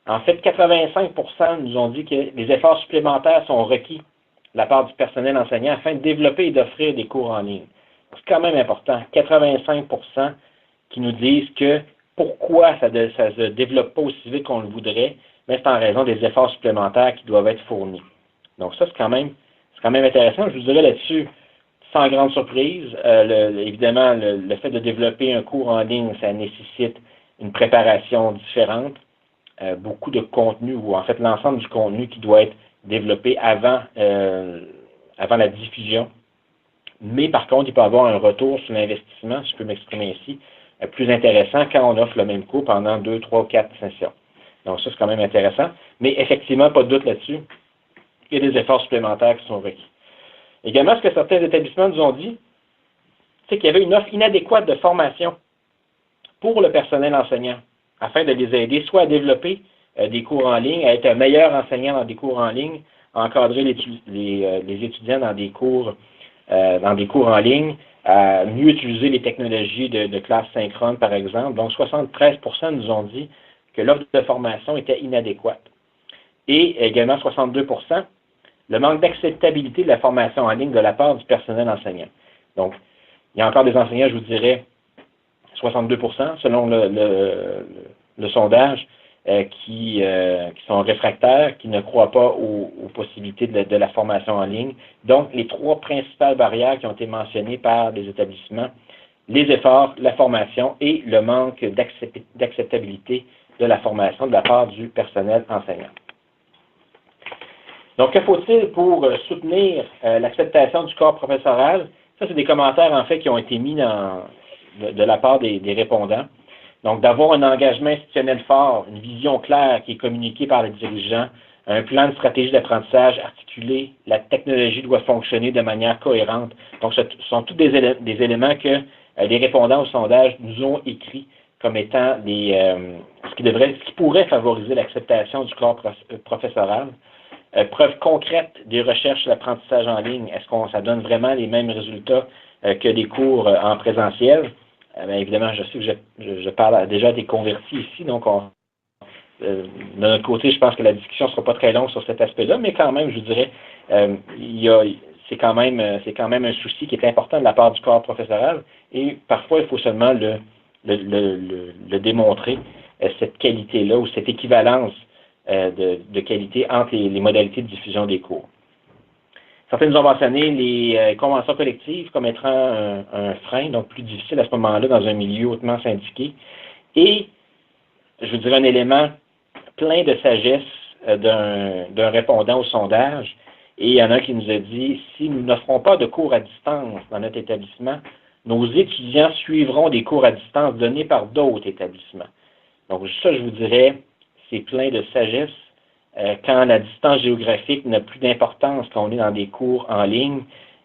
en fait, 85% nous ont dit que les efforts supplémentaires sont requis de la part du personnel enseignant afin de développer et d'offrir des cours en ligne. C'est quand même important. 85% qui nous disent que pourquoi ça ne se développe pas aussi vite qu'on le voudrait, mais c'est en raison des efforts supplémentaires qui doivent être fournis. Donc ça, c'est quand même intéressant. Je vous dirais là-dessus, sans grande surprise, évidemment, le fait de développer un cours en ligne, ça nécessite une préparation différente, beaucoup de contenu, ou en fait l'ensemble du contenu qui doit être développé avant la diffusion. Mais par contre, il peut y avoir un retour sur l'investissement, si je peux m'exprimer ainsi, plus intéressant quand on offre le même cours pendant 2, 3, 4 sessions. Donc ça, c'est quand même intéressant. Mais effectivement, pas de doute là-dessus, il y a des efforts supplémentaires qui sont requis. Également, ce que certains établissements nous ont dit, c'est qu'il y avait une offre inadéquate de formation pour le personnel enseignant, afin de les aider soit à développer des cours en ligne, à être un meilleur enseignant dans des cours en ligne, à encadrer les étudiants dans des cours en ligne, à mieux utiliser les technologies de classe synchrone, par exemple. Donc, 73% nous ont dit que l'offre de formation était inadéquate. Et également 62%, le manque d'acceptabilité de la formation en ligne de la part du personnel enseignant. Donc, il y a encore des enseignants, je vous dirais, 62%, selon le sondage, qui sont réfractaires, qui ne croient pas aux possibilités de la formation en ligne. Donc, les trois principales barrières qui ont été mentionnées par les établissements, les efforts, la formation et le manque d'acceptabilité de la formation de la part du personnel enseignant. Donc, que faut-il pour soutenir l'acceptation du corps professoral? Ça, c'est des commentaires, en fait, qui ont été mis de la part des répondants. Donc, d'avoir un engagement institutionnel fort, une vision claire qui est communiquée par les dirigeants, un plan de stratégie d'apprentissage articulé, la technologie doit fonctionner de manière cohérente. Donc, ce sont tous des éléments que les répondants au sondage nous ont écrits comme étant ce ce qui pourrait favoriser l'acceptation du corps professoral. Preuve concrète des recherches sur l'apprentissage en ligne, est-ce que ça donne vraiment les mêmes résultats que des cours en présentiel? Bien évidemment, je sais que je parle déjà des convertis ici, donc de notre côté, je pense que la discussion ne sera pas très longue sur cet aspect-là, mais quand même, je vous dirais, c'est quand même un souci qui est important de la part du corps professoral, et parfois, il faut seulement le démontrer, cette qualité-là, ou cette équivalence de qualité entre les modalités de diffusion des cours. Certains nous ont mentionné les conventions collectives comme étant un frein, donc plus difficile à ce moment-là dans un milieu hautement syndiqué. Et, je vous dirais, un élément plein de sagesse d'un répondant au sondage. Et il y en a un qui nous a dit, si nous n'offrons pas de cours à distance dans notre établissement, nos étudiants suivront des cours à distance donnés par d'autres établissements. Donc ça, je vous dirais, c'est plein de sagesse. Quand la distance géographique n'a plus d'importance quand on est dans des cours en ligne,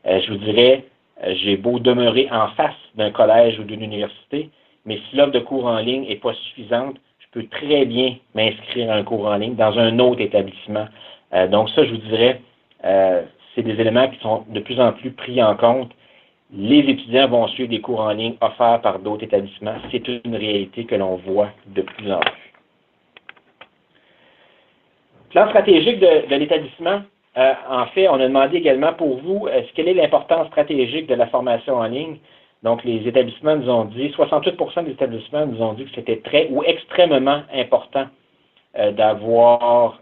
je vous dirais, j'ai beau demeurer en face d'un collège ou d'une université, mais si l'offre de cours en ligne n'est pas suffisante, je peux très bien m'inscrire à un cours en ligne dans un autre établissement. Donc ça, je vous dirais, c'est des éléments qui sont de plus en plus pris en compte. Les étudiants vont suivre des cours en ligne offerts par d'autres établissements. C'est une réalité que l'on voit de plus en plus. Plan stratégique de l'établissement, en fait, on a demandé également pour vous, quelle est l'importance stratégique de la formation en ligne. Donc, les établissements nous ont dit, 68% des établissements nous ont dit que c'était très ou extrêmement important d'avoir,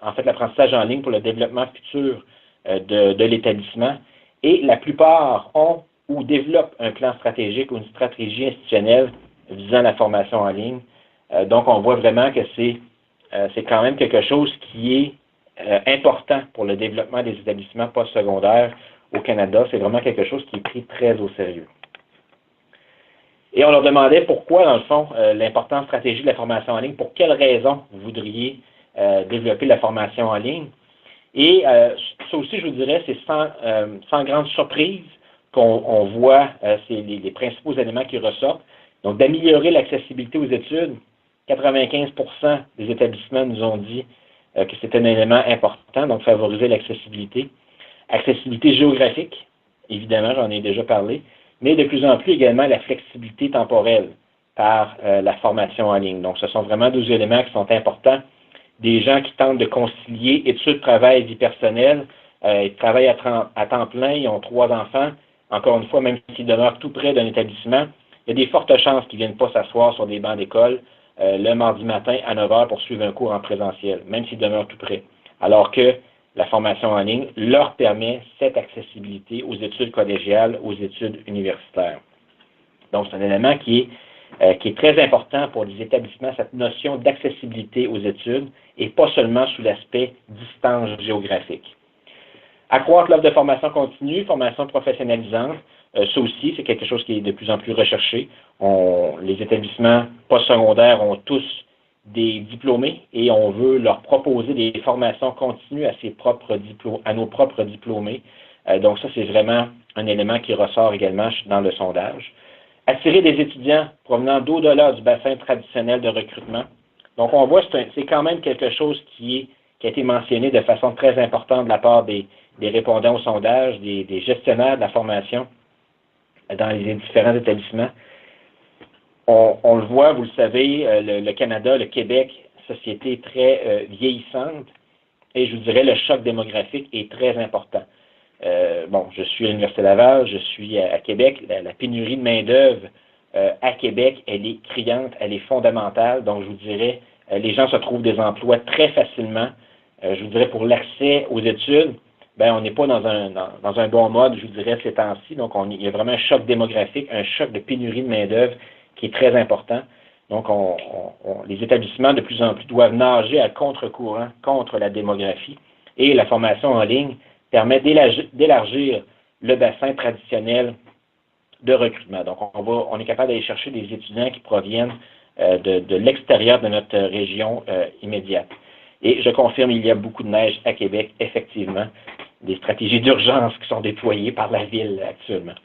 en fait, l'apprentissage en ligne pour le développement futur de l'établissement. Et la plupart ont ou développent un plan stratégique ou une stratégie institutionnelle visant la formation en ligne. Donc, on voit vraiment que c'est quand même quelque chose qui est important pour le développement des établissements postsecondaires au Canada. C'est vraiment quelque chose qui est pris très au sérieux. Et on leur demandait pourquoi, dans le fond, l'importance stratégique de la formation en ligne, pour quelles raisons vous voudriez développer la formation en ligne. Et ça aussi, je vous dirais, c'est sans grande surprise qu'on voit les principaux éléments qui ressortent. Donc, d'améliorer l'accessibilité aux études. 95% des établissements nous ont dit que c'était un élément important, donc favoriser l'accessibilité. Accessibilité géographique, évidemment, j'en ai déjà parlé, mais de plus en plus également la flexibilité temporelle par la formation en ligne. Donc, ce sont vraiment deux éléments qui sont importants. Des gens qui tentent de concilier études, travail et vie personnelle, ils travaillent à temps plein, ils ont 3 enfants. Encore une fois, même s'ils demeurent tout près d'un établissement, il y a des fortes chances qu'ils ne viennent pas s'asseoir sur des bancs d'école le mardi matin à 9 h pour suivre un cours en présentiel, même s'ils demeurent tout près. Alors que la formation en ligne leur permet cette accessibilité aux études collégiales, aux études universitaires. Donc, c'est un élément qui est très important pour les établissements, cette notion d'accessibilité aux études, et pas seulement sous l'aspect distance géographique. Accroître l'offre de formation continue, formation professionnalisante, ça aussi, c'est quelque chose qui est de plus en plus recherché. Les établissements postsecondaires ont tous des diplômés et on veut leur proposer des formations continues à nos propres diplômés. Donc ça, c'est vraiment un élément qui ressort également dans le sondage. Attirer des étudiants provenant d'au-delà du bassin traditionnel de recrutement. Donc on voit, c'est quand même quelque chose qui a été mentionné de façon très importante de la part des répondants au sondage, des gestionnaires de la formation dans les différents établissements. On le voit, vous le savez, le Canada, le Québec, société très vieillissante, et je vous dirais le choc démographique est très important. Je suis à l'Université Laval, je suis à Québec, la pénurie de main-d'œuvre à Québec, elle est criante, elle est fondamentale, donc je vous dirais, les gens se trouvent des emplois très facilement. Je vous dirais, pour l'accès aux études, on n'est pas dans un bon mode, je vous dirais, ces temps-ci. Donc, il y a vraiment un choc démographique, un choc de pénurie de main-d'œuvre qui est très important. Donc, les établissements, de plus en plus, doivent nager à contre-courant contre la démographie. Et la formation en ligne permet d'élargir le bassin traditionnel de recrutement. Donc, on est capable d'aller chercher des étudiants qui proviennent de l'extérieur de notre région immédiate. Et je confirme, il y a beaucoup de neige à Québec, effectivement. Des stratégies d'urgence qui sont déployées par la ville actuellement.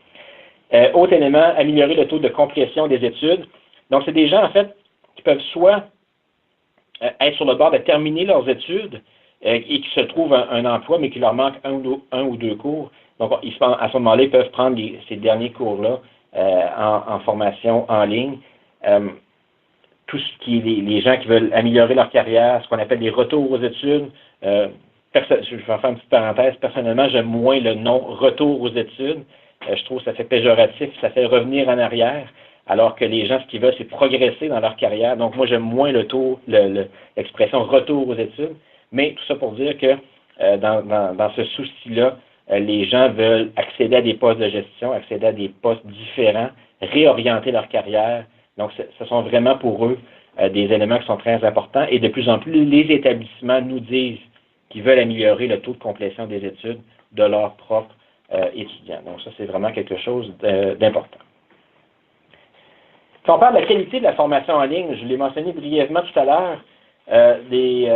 Autre élément, améliorer le taux de complétion des études. Donc, c'est des gens, en fait, qui peuvent soit être sur le bord de terminer leurs études et qui se trouvent un emploi, mais qu'il leur manque un ou deux cours. Donc, à ce moment-là, ils peuvent prendre ces derniers cours-là en formation en ligne. Tout ce qui est les gens qui veulent améliorer leur carrière, ce qu'on appelle les retours aux études. Je vais faire une petite parenthèse. Personnellement, j'aime moins le nom retour aux études. Je trouve que ça fait péjoratif, ça fait revenir en arrière, alors que les gens, ce qu'ils veulent, c'est progresser dans leur carrière. Donc, moi, j'aime moins l'expression retour aux études. Mais tout ça pour dire que dans ce souci-là, les gens veulent accéder à des postes de gestion, accéder à des postes différents, réorienter leur carrière. Donc, ce sont vraiment pour eux des éléments qui sont très importants. Et de plus en plus, les établissements nous disent qu'ils veulent améliorer le taux de complétion des études de leurs propres étudiants. Donc, ça, c'est vraiment quelque chose d'important. Si on parle de la qualité de la formation en ligne, je l'ai mentionné brièvement tout à l'heure, si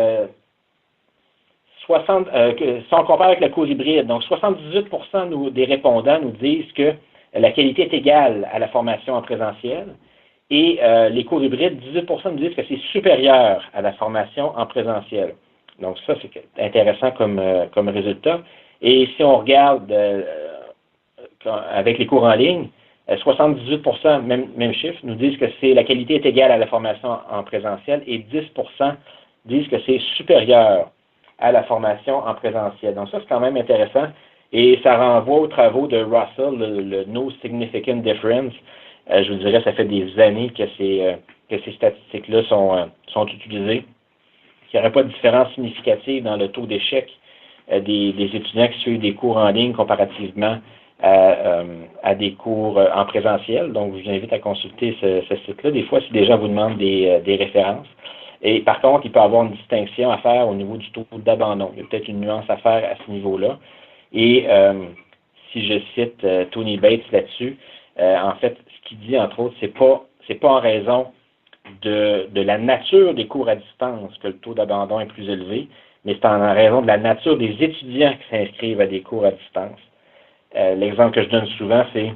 on compare avec le cours hybride, donc 78% des répondants nous disent que la qualité est égale à la formation en présentiel et les cours hybrides, 18% nous disent que c'est supérieur à la formation en présentiel. Donc ça, c'est intéressant comme résultat. Et si on regarde avec les cours en ligne, 78%, même chiffre, nous disent que la qualité est égale à la formation en présentiel et 10% disent que c'est supérieur à la formation en présentiel. Donc ça, c'est quand même intéressant et ça renvoie aux travaux de Russell, le No Significant Difference. Je vous dirais, ça fait des années que ces statistiques-là sont utilisées. Il n'y aurait pas de différence significative dans le taux d'échec des étudiants qui suivent des cours en ligne comparativement à des cours en présentiel. Donc, je vous invite à consulter ce site-là. Des fois, si des gens vous demandent des références. Et par contre, il peut y avoir une distinction à faire au niveau du taux d'abandon. Il y a peut-être une nuance à faire à ce niveau-là. Et si je cite Tony Bates là-dessus, en fait, ce qu'il dit, entre autres, c'est pas en raison de la nature des cours à distance que le taux d'abandon est plus élevé, mais c'est en raison de la nature des étudiants qui s'inscrivent à des cours à distance. L'exemple que je donne souvent, c'est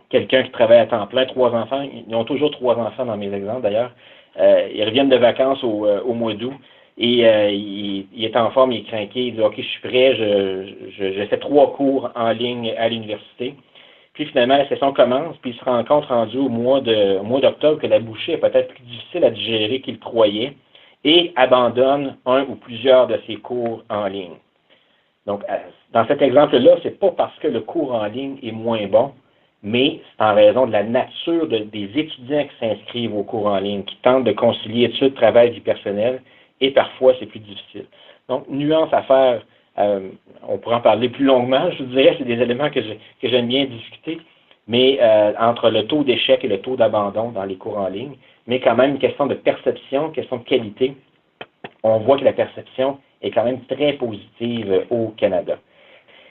quelqu'un qui travaille à temps plein, 3 enfants, ils ont toujours 3 enfants dans mes exemples d'ailleurs, ils reviennent de vacances au mois d'août et il est en forme, il est craqué, il dit « Ok, je suis prêt, j'ai fait 3 cours en ligne à l'université. » Puis finalement, la session commence, puis il se rend compte rendu au mois d'octobre que la bouchée est peut-être plus difficile à digérer qu'il croyait et abandonne un ou plusieurs de ses cours en ligne. Donc, dans cet exemple-là, c'est pas parce que le cours en ligne est moins bon, mais c'est en raison de la nature des étudiants qui s'inscrivent au cours en ligne, qui tentent de concilier études, travail, vie personnelle, et parfois c'est plus difficile. Donc, nuance à faire, on pourra en parler plus longuement, je vous dirais, c'est des éléments que j'aime bien discuter, mais entre le taux d'échec et le taux d'abandon dans les cours en ligne, mais quand même une question de perception, une question de qualité. On voit que la perception est quand même très positive au Canada.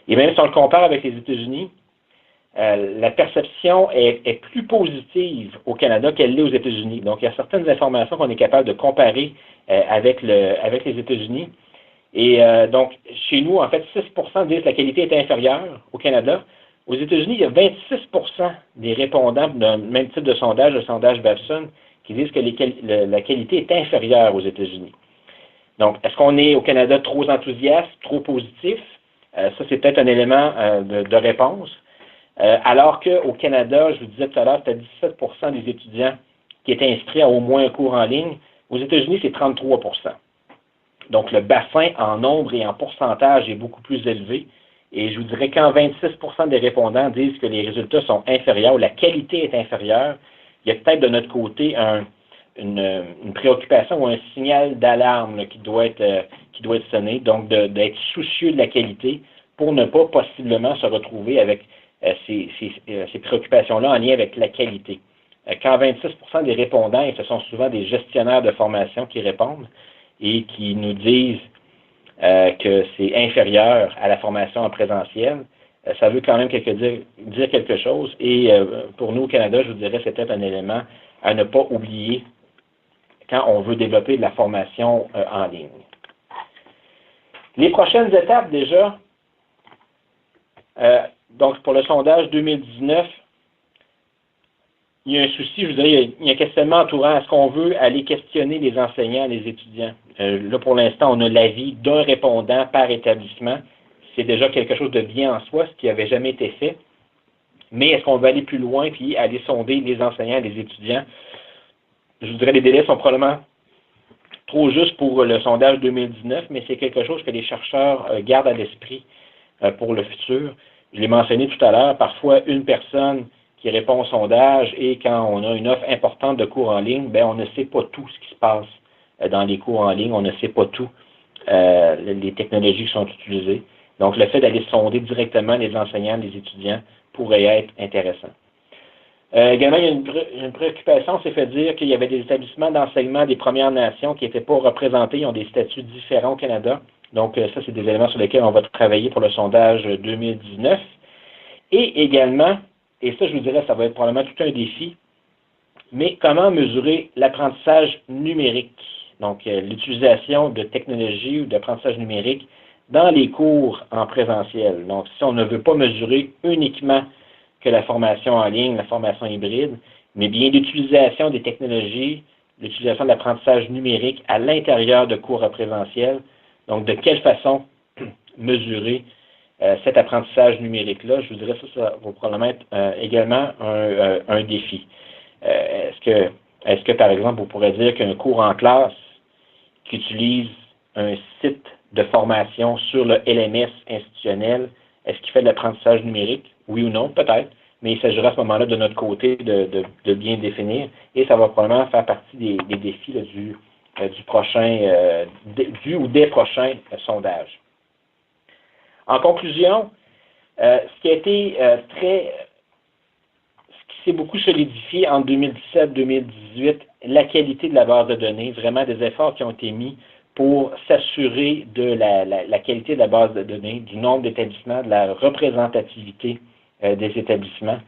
Et même si on le compare avec les États-Unis, la perception est plus positive au Canada qu'elle l'est aux États-Unis. Donc, il y a certaines informations qu'on est capable de comparer avec les États-Unis. Et donc, chez nous, en fait, 6% disent que la qualité est inférieure au Canada. Aux États-Unis, il y a 26% des répondants d'un même type de sondage, le sondage Babson, qui disent que la qualité est inférieure aux États-Unis. Donc, est-ce qu'on est au Canada trop enthousiaste, trop positif? Ça, c'est peut-être un élément de réponse. Alors qu'au Canada, je vous disais tout à l'heure, c'était 17% des étudiants qui étaient inscrits à au moins un cours en ligne. Aux États-Unis, c'est 33%. Donc, le bassin en nombre et en pourcentage est beaucoup plus élevé. Et je vous dirais quand 26% des répondants disent que les résultats sont inférieurs, la qualité est inférieure, il y a peut-être de notre côté une préoccupation ou un signal d'alarme qui doit être sonné, donc d'être soucieux de la qualité pour ne pas possiblement se retrouver avec ces préoccupations-là en lien avec la qualité. Quand 26% des répondants, et ce sont souvent des gestionnaires de formation qui répondent et qui nous disent que c'est inférieur à la formation en présentiel, ça veut quand même dire quelque chose. Et pour nous au Canada, je vous dirais, c'est peut-être un élément à ne pas oublier quand on veut développer de la formation en ligne. Les prochaines étapes déjà, donc pour le sondage 2019, il y a un souci, je vous dirais, il y a un questionnement entourant est-ce qu'on veut aller questionner les enseignants, les étudiants. Là, pour l'instant, on a l'avis d'un répondant par établissement. C'est déjà quelque chose de bien en soi, ce qui n'avait jamais été fait. Mais est-ce qu'on veut aller plus loin puis aller sonder les enseignants, les étudiants? Je vous dirais, les délais sont probablement trop justes pour le sondage 2019, mais c'est quelque chose que les chercheurs gardent à l'esprit pour le futur. Je l'ai mentionné tout à l'heure, parfois une personne qui répond au sondage et quand on a une offre importante de cours en ligne, ben on ne sait pas tout ce qui se passe dans les cours en ligne, on ne sait pas tout les technologies qui sont utilisées. Donc, le fait d'aller sonder directement les enseignants, les étudiants pourrait être intéressant. Également, il y a une préoccupation, c'est fait dire qu'il y avait des établissements d'enseignement des Premières Nations qui n'étaient pas représentés, ils ont des statuts différents au Canada. Donc, ça, c'est des éléments sur lesquels on va travailler pour le sondage 2019. Et également, et ça, je vous dirais, ça va être probablement tout un défi, mais comment mesurer l'apprentissage numérique? Donc, l'utilisation de technologies ou d'apprentissage numérique dans les cours en présentiel. Donc, si on ne veut pas mesurer uniquement que la formation en ligne, la formation hybride, mais bien l'utilisation des technologies, l'utilisation de l'apprentissage numérique à l'intérieur de cours en présentiel. Donc, de quelle façon mesurer cet apprentissage numérique-là? Je vous dirais ça va probablement être également un défi. Est-ce que, par exemple, vous pourrez dire qu'un cours en classe qui utilise un site de formation sur le LMS institutionnel, est-ce qu'il fait de l'apprentissage numérique? Oui ou non, peut-être, mais il s'agira à ce moment-là de notre côté de bien définir et ça va probablement faire partie des défis là, du prochain, ou des prochains sondages. En conclusion, ce qui a été ce qui s'est beaucoup solidifié en 2017-2018, la qualité de la base de données, vraiment des efforts qui ont été mis pour s'assurer de la qualité de la base de données, du nombre d'établissements, de la représentativité des établissements.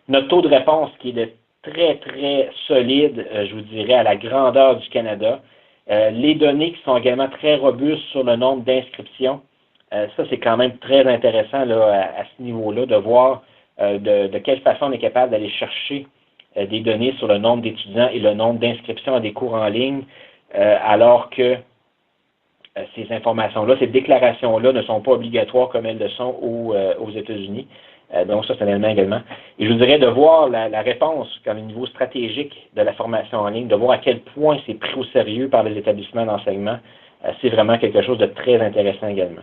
Notre taux de réponse qui est de très, très solide, je vous dirais, à la grandeur du Canada. Les données qui sont également très robustes sur le nombre d'inscriptions. Ça, c'est quand même très intéressant là, à ce niveau-là, de voir de quelle façon on est capable d'aller chercher des données sur le nombre d'étudiants et le nombre d'inscriptions à des cours en ligne, alors que ces informations-là, ces déclarations-là ne sont pas obligatoires comme elles le sont aux États-Unis. Donc ça, c'est un élément également. Et je vous dirais de voir la réponse comme un niveau stratégique de la formation en ligne, de voir à quel point c'est pris au sérieux par les établissements d'enseignement, c'est vraiment quelque chose de très intéressant également.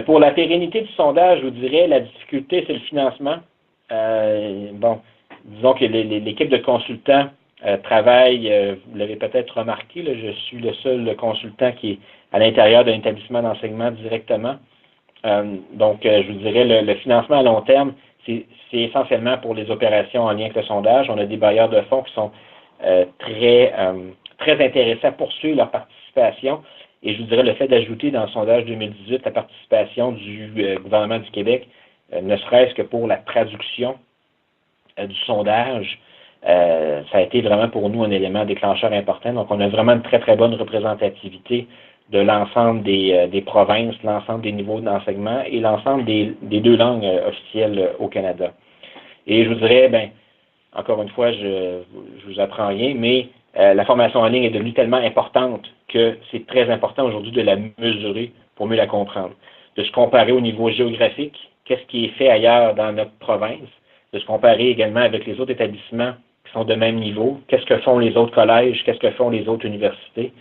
Pour la pérennité du sondage, je vous dirais, la difficulté, c'est le financement. Bon, disons que l'équipe de consultants travaille, vous l'avez peut-être remarqué, là, je suis le seul consultant qui est à l'intérieur d'un établissement d'enseignement directement. Donc, je vous dirais, le financement à long terme, c'est essentiellement pour les opérations en lien avec le sondage. On a des bailleurs de fonds qui sont très intéressés à poursuivre leur participation. Et je vous dirais, le fait d'ajouter dans le sondage 2018 la participation du gouvernement du Québec, ne serait-ce que pour la traduction du sondage, ça a été vraiment pour nous un élément déclencheur important. Donc, on a vraiment une très, très bonne représentativité de l'ensemble des provinces, l'ensemble des niveaux d'enseignement et l'ensemble des deux langues officielles au Canada. Et je vous dirais, ben, encore une fois, je vous apprends rien, mais la formation en ligne est devenue tellement importante que c'est très important aujourd'hui de la mesurer pour mieux la comprendre. De se comparer au niveau géographique, qu'est-ce qui est fait ailleurs dans notre province, de se comparer également avec les autres établissements qui sont de même niveau, qu'est-ce que font les autres collèges, qu'est-ce que font les autres universités.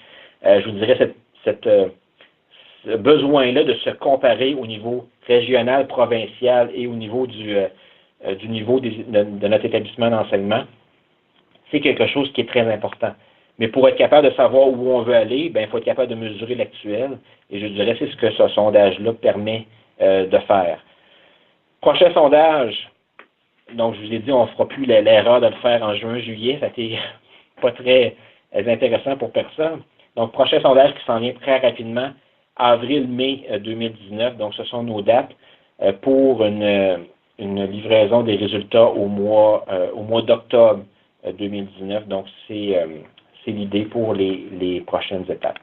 Je vous dirais, ce besoin-là de se comparer au niveau régional, provincial et au niveau du niveau de notre établissement d'enseignement, c'est quelque chose qui est très important. Mais pour être capable de savoir où on veut aller, ben, il faut être capable de mesurer l'actuel. Et je dirais, c'est ce que ce sondage-là permet de faire. Prochain sondage, donc je vous ai dit, on ne fera plus l'erreur de le faire en juin, juillet. Ça n'était pas très intéressant pour personne. Donc, prochain sondage qui s'en vient très rapidement, avril-mai 2019. Donc, ce sont nos dates pour une livraison des résultats au mois d'octobre 2019. Donc, c'est l'idée pour les prochaines étapes.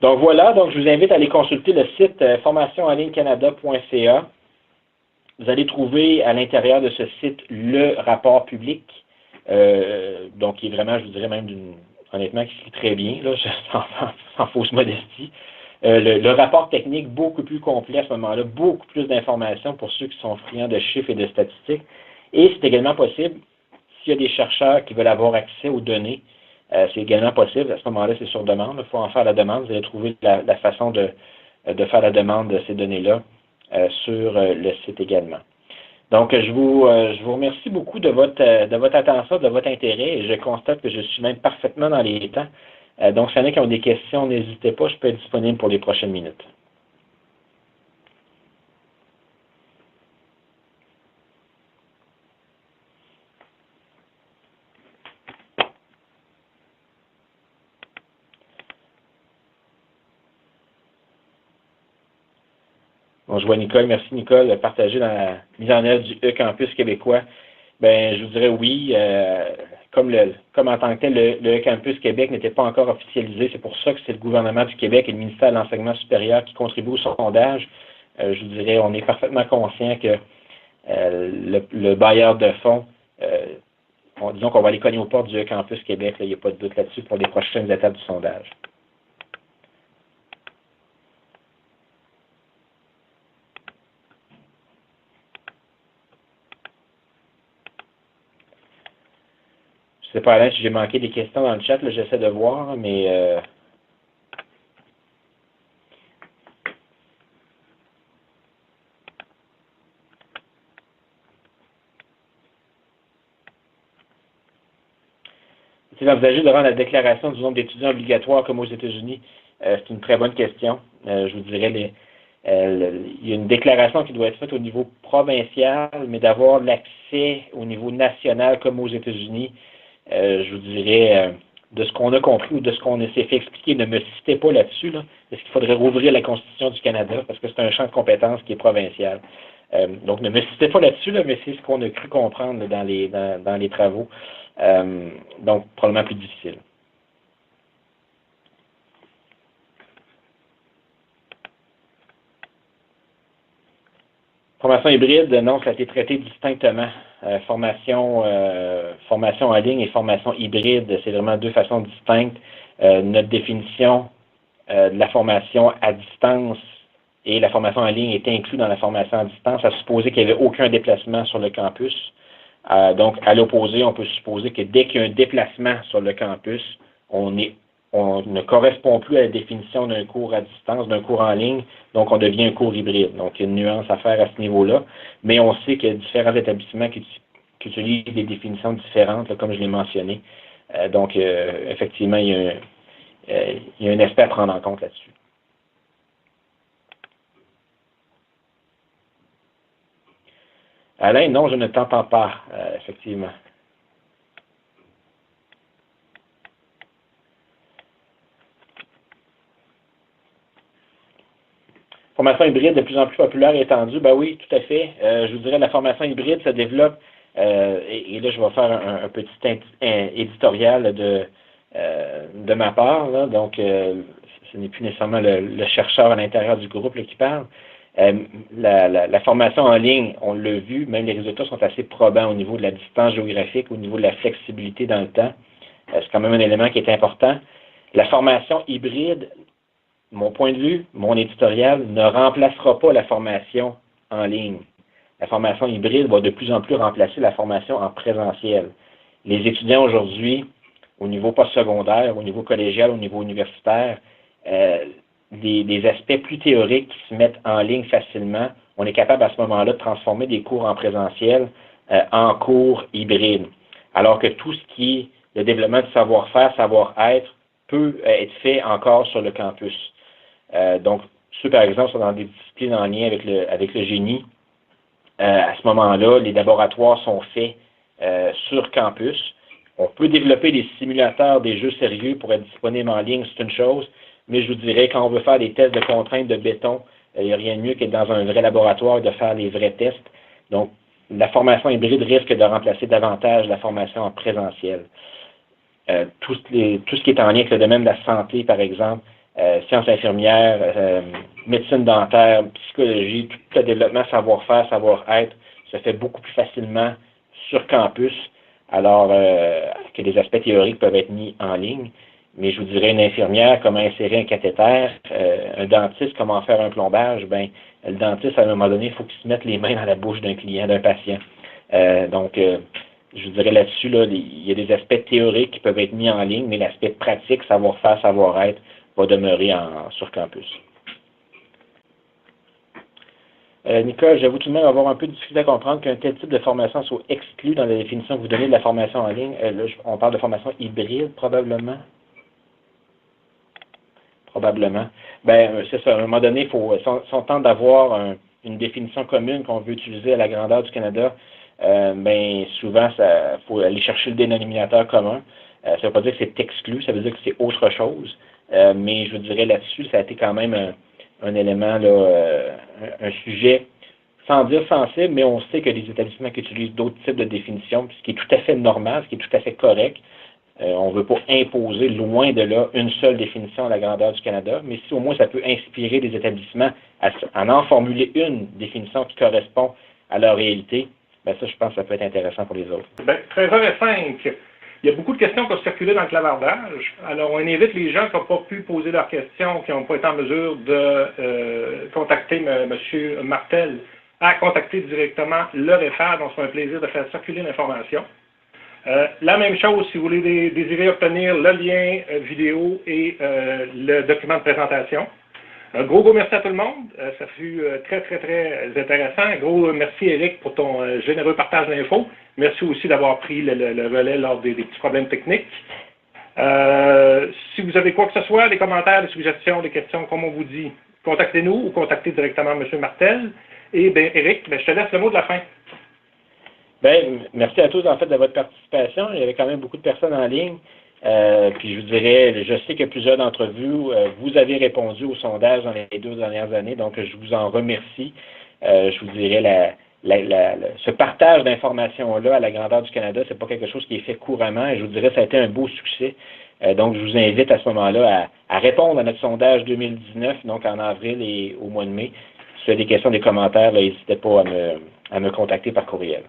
Donc, voilà. Donc, je vous invite à aller consulter le site formationenlignecanada.ca. vous allez trouver à l'intérieur de ce site le rapport public, donc qui est vraiment, je vous dirais même, honnêtement, qui se lit très bien, là, sans fausse modestie. Le rapport technique beaucoup plus complet à ce moment-là, beaucoup plus d'informations pour ceux qui sont friands de chiffres et de statistiques. Et c'est également possible, s'il y a des chercheurs qui veulent avoir accès aux données, c'est également possible. À ce moment-là, c'est sur demande. Il faut en faire la demande. Vous allez trouver la façon de faire la demande de ces données-là sur le site également. Donc, je vous remercie beaucoup de votre attention, de votre intérêt, et je constate que je suis même parfaitement dans les temps. Donc, s'il y en a qui ont des questions, n'hésitez pas, je peux être disponible pour les prochaines minutes. Bon, je vois Nicole. Merci Nicole, partagé dans la mise en œuvre du E-Campus québécois. Ben, je vous dirais oui. Comme en tant que tel, le E-Campus Québec n'était pas encore officialisé. C'est pour ça que c'est le gouvernement du Québec et le ministère de l'Enseignement supérieur qui contribuent au sondage. Je vous dirais, on est parfaitement conscient que le bailleur de fonds, disons qu'on va aller cogner aux portes du E-Campus Québec. Là, il n'y a pas de doute là-dessus pour les prochaines étapes du sondage. Je ne sais pas, Alain, si j'ai manqué des questions dans le chat, j'essaie de voir, mais c'est envisagé de rendre la déclaration du nombre d'étudiants obligatoire comme aux États-Unis. C'est une très bonne question. Je vous dirais, il y a une déclaration qui doit être faite au niveau provincial, mais d'avoir l'accès au niveau national comme aux États-Unis, je vous dirais, de ce qu'on a compris ou de ce qu'on s'est fait expliquer, ne me citez pas là-dessus. Là, parce qu'il faudrait rouvrir la Constitution du Canada, parce que c'est un champ de compétences qui est provincial. Donc, ne me citez pas là-dessus, là, mais c'est ce qu'on a cru comprendre là, dans les travaux. Donc, probablement plus difficile. Formation hybride, non, ça a été traité distinctement. Formation en ligne et formation hybride, c'est vraiment deux façons distinctes. Notre définition de la formation à distance et la formation en ligne est inclue dans la formation à distance, à supposer qu'il n'y avait aucun déplacement sur le campus. Donc, à l'opposé, on peut supposer que dès qu'il y a un déplacement sur le campus, on ne correspond plus à la définition d'un cours à distance, d'un cours en ligne, donc on devient un cours hybride. Donc, il y a une nuance à faire à ce niveau-là, mais on sait qu'il y a différents établissements qui utilisent des définitions différentes, là, comme je l'ai mentionné. Donc, effectivement, il y a un aspect à prendre en compte là-dessus. Alain, non, je ne t'entends pas, effectivement. Formation hybride de plus en plus populaire et étendue, ben oui, tout à fait. Je vous dirais la formation hybride se développe, et là je vais faire un petit éditorial de ma part, là, donc ce n'est plus nécessairement le chercheur à l'intérieur du groupe là, qui parle. La formation en ligne, on l'a vu, même les résultats sont assez probants au niveau de la distance géographique, au niveau de la flexibilité dans le temps. C'est quand même un élément qui est important. La formation hybride, mon point de vue, mon éditorial, ne remplacera pas la formation en ligne. La formation hybride va de plus en plus remplacer la formation en présentiel. Les étudiants aujourd'hui, au niveau postsecondaire, au niveau collégial, au niveau universitaire, des aspects plus théoriques qui se mettent en ligne facilement, on est capable à ce moment-là de transformer des cours en présentiel en cours hybrides. Alors que tout ce qui est le développement du savoir-faire, savoir-être, peut être fait encore sur le campus. Donc, ceux, par exemple, sont dans des disciplines en lien avec le génie. À ce moment-là, les laboratoires sont faits sur campus. On peut développer des simulateurs, des jeux sérieux pour être disponibles en ligne, c'est une chose. Mais je vous dirais, quand on veut faire des tests de contraintes de béton, il n'y a rien de mieux qu'être dans un vrai laboratoire et de faire les vrais tests. Donc, la formation hybride risque de remplacer davantage la formation en présentiel. Tout ce qui est en lien avec le domaine de la santé, par exemple, sciences infirmières, médecine dentaire, psychologie, tout le développement savoir-faire, savoir-être se fait beaucoup plus facilement sur campus, alors que les aspects théoriques peuvent être mis en ligne. Mais je vous dirais, une infirmière, comment insérer un cathéter, un dentiste, comment faire un plombage, ben le dentiste, à un moment donné, il faut qu'il se mette les mains dans la bouche d'un client, d'un patient. Donc, je vous dirais là-dessus, là, il y a des aspects théoriques qui peuvent être mis en ligne, mais l'aspect pratique, savoir-faire, savoir-être, va demeurer sur campus. Nicole, j'avoue tout de même avoir un peu de difficulté à comprendre qu'un tel type de formation soit exclu dans la définition que vous donnez de la formation en ligne. Là, on parle de formation hybride, probablement. Probablement. Ben, c'est ça. À un moment donné, si on tente d'avoir une définition commune qu'on veut utiliser à la grandeur du Canada, ben, souvent, il faut aller chercher le dénominateur commun. Ça ne veut pas dire que c'est exclu, ça veut dire que c'est autre chose. Mais je vous dirais là-dessus, ça a été quand même un élément, là, un sujet, sans dire sensible, mais on sait que les établissements qui utilisent d'autres types de définitions, ce qui est tout à fait normal, ce qui est tout à fait correct. On ne veut pas imposer, loin de là, une seule définition à la grandeur du Canada, mais si au moins ça peut inspirer les établissements à en formuler une définition qui correspond à leur réalité, ben ça, je pense que ça peut être intéressant pour les autres. Bien, 13h05. Il y a beaucoup de questions qui ont circulé dans le clavardage. Alors, on invite les gens qui n'ont pas pu poser leurs questions, qui n'ont pas été en mesure de contacter M. Martel, à contacter directement le REFAD. Donc, c'est un plaisir de faire circuler l'information. La même chose, si vous voulez désirer obtenir le lien vidéo et le document de présentation. Un gros merci à tout le monde. Ça fut très, très, très intéressant. Un gros merci, Éric, pour ton généreux partage d'infos. Merci aussi d'avoir pris le relais lors des petits problèmes techniques. Si vous avez quoi que ce soit, des commentaires, des suggestions, des questions, comme on vous dit, contactez-nous ou contactez directement M. Martel. Et bien, Éric, je te laisse le mot de la fin. Bien, merci à tous, en fait, de votre participation. Il y avait quand même beaucoup de personnes en ligne. Puis je vous dirais, je sais que plusieurs d'entre vous, vous avez répondu au sondage dans les 2 dernières années, donc je vous en remercie. Je vous dirais, ce partage d'informations-là à la grandeur du Canada, c'est pas quelque chose qui est fait couramment, et je vous dirais, ça a été un beau succès. Donc, je vous invite à ce moment-là à répondre à notre sondage 2019, donc en avril et au mois de mai. Si vous avez des questions, des commentaires, n'hésitez pas à me contacter par courriel.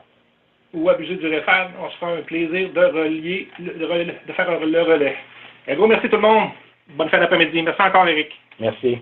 Ou abuser du REFAD, on se fera un plaisir de faire le relais. Un gros merci tout le monde. Bonne fin d'après-midi. Merci encore, Éric. Merci.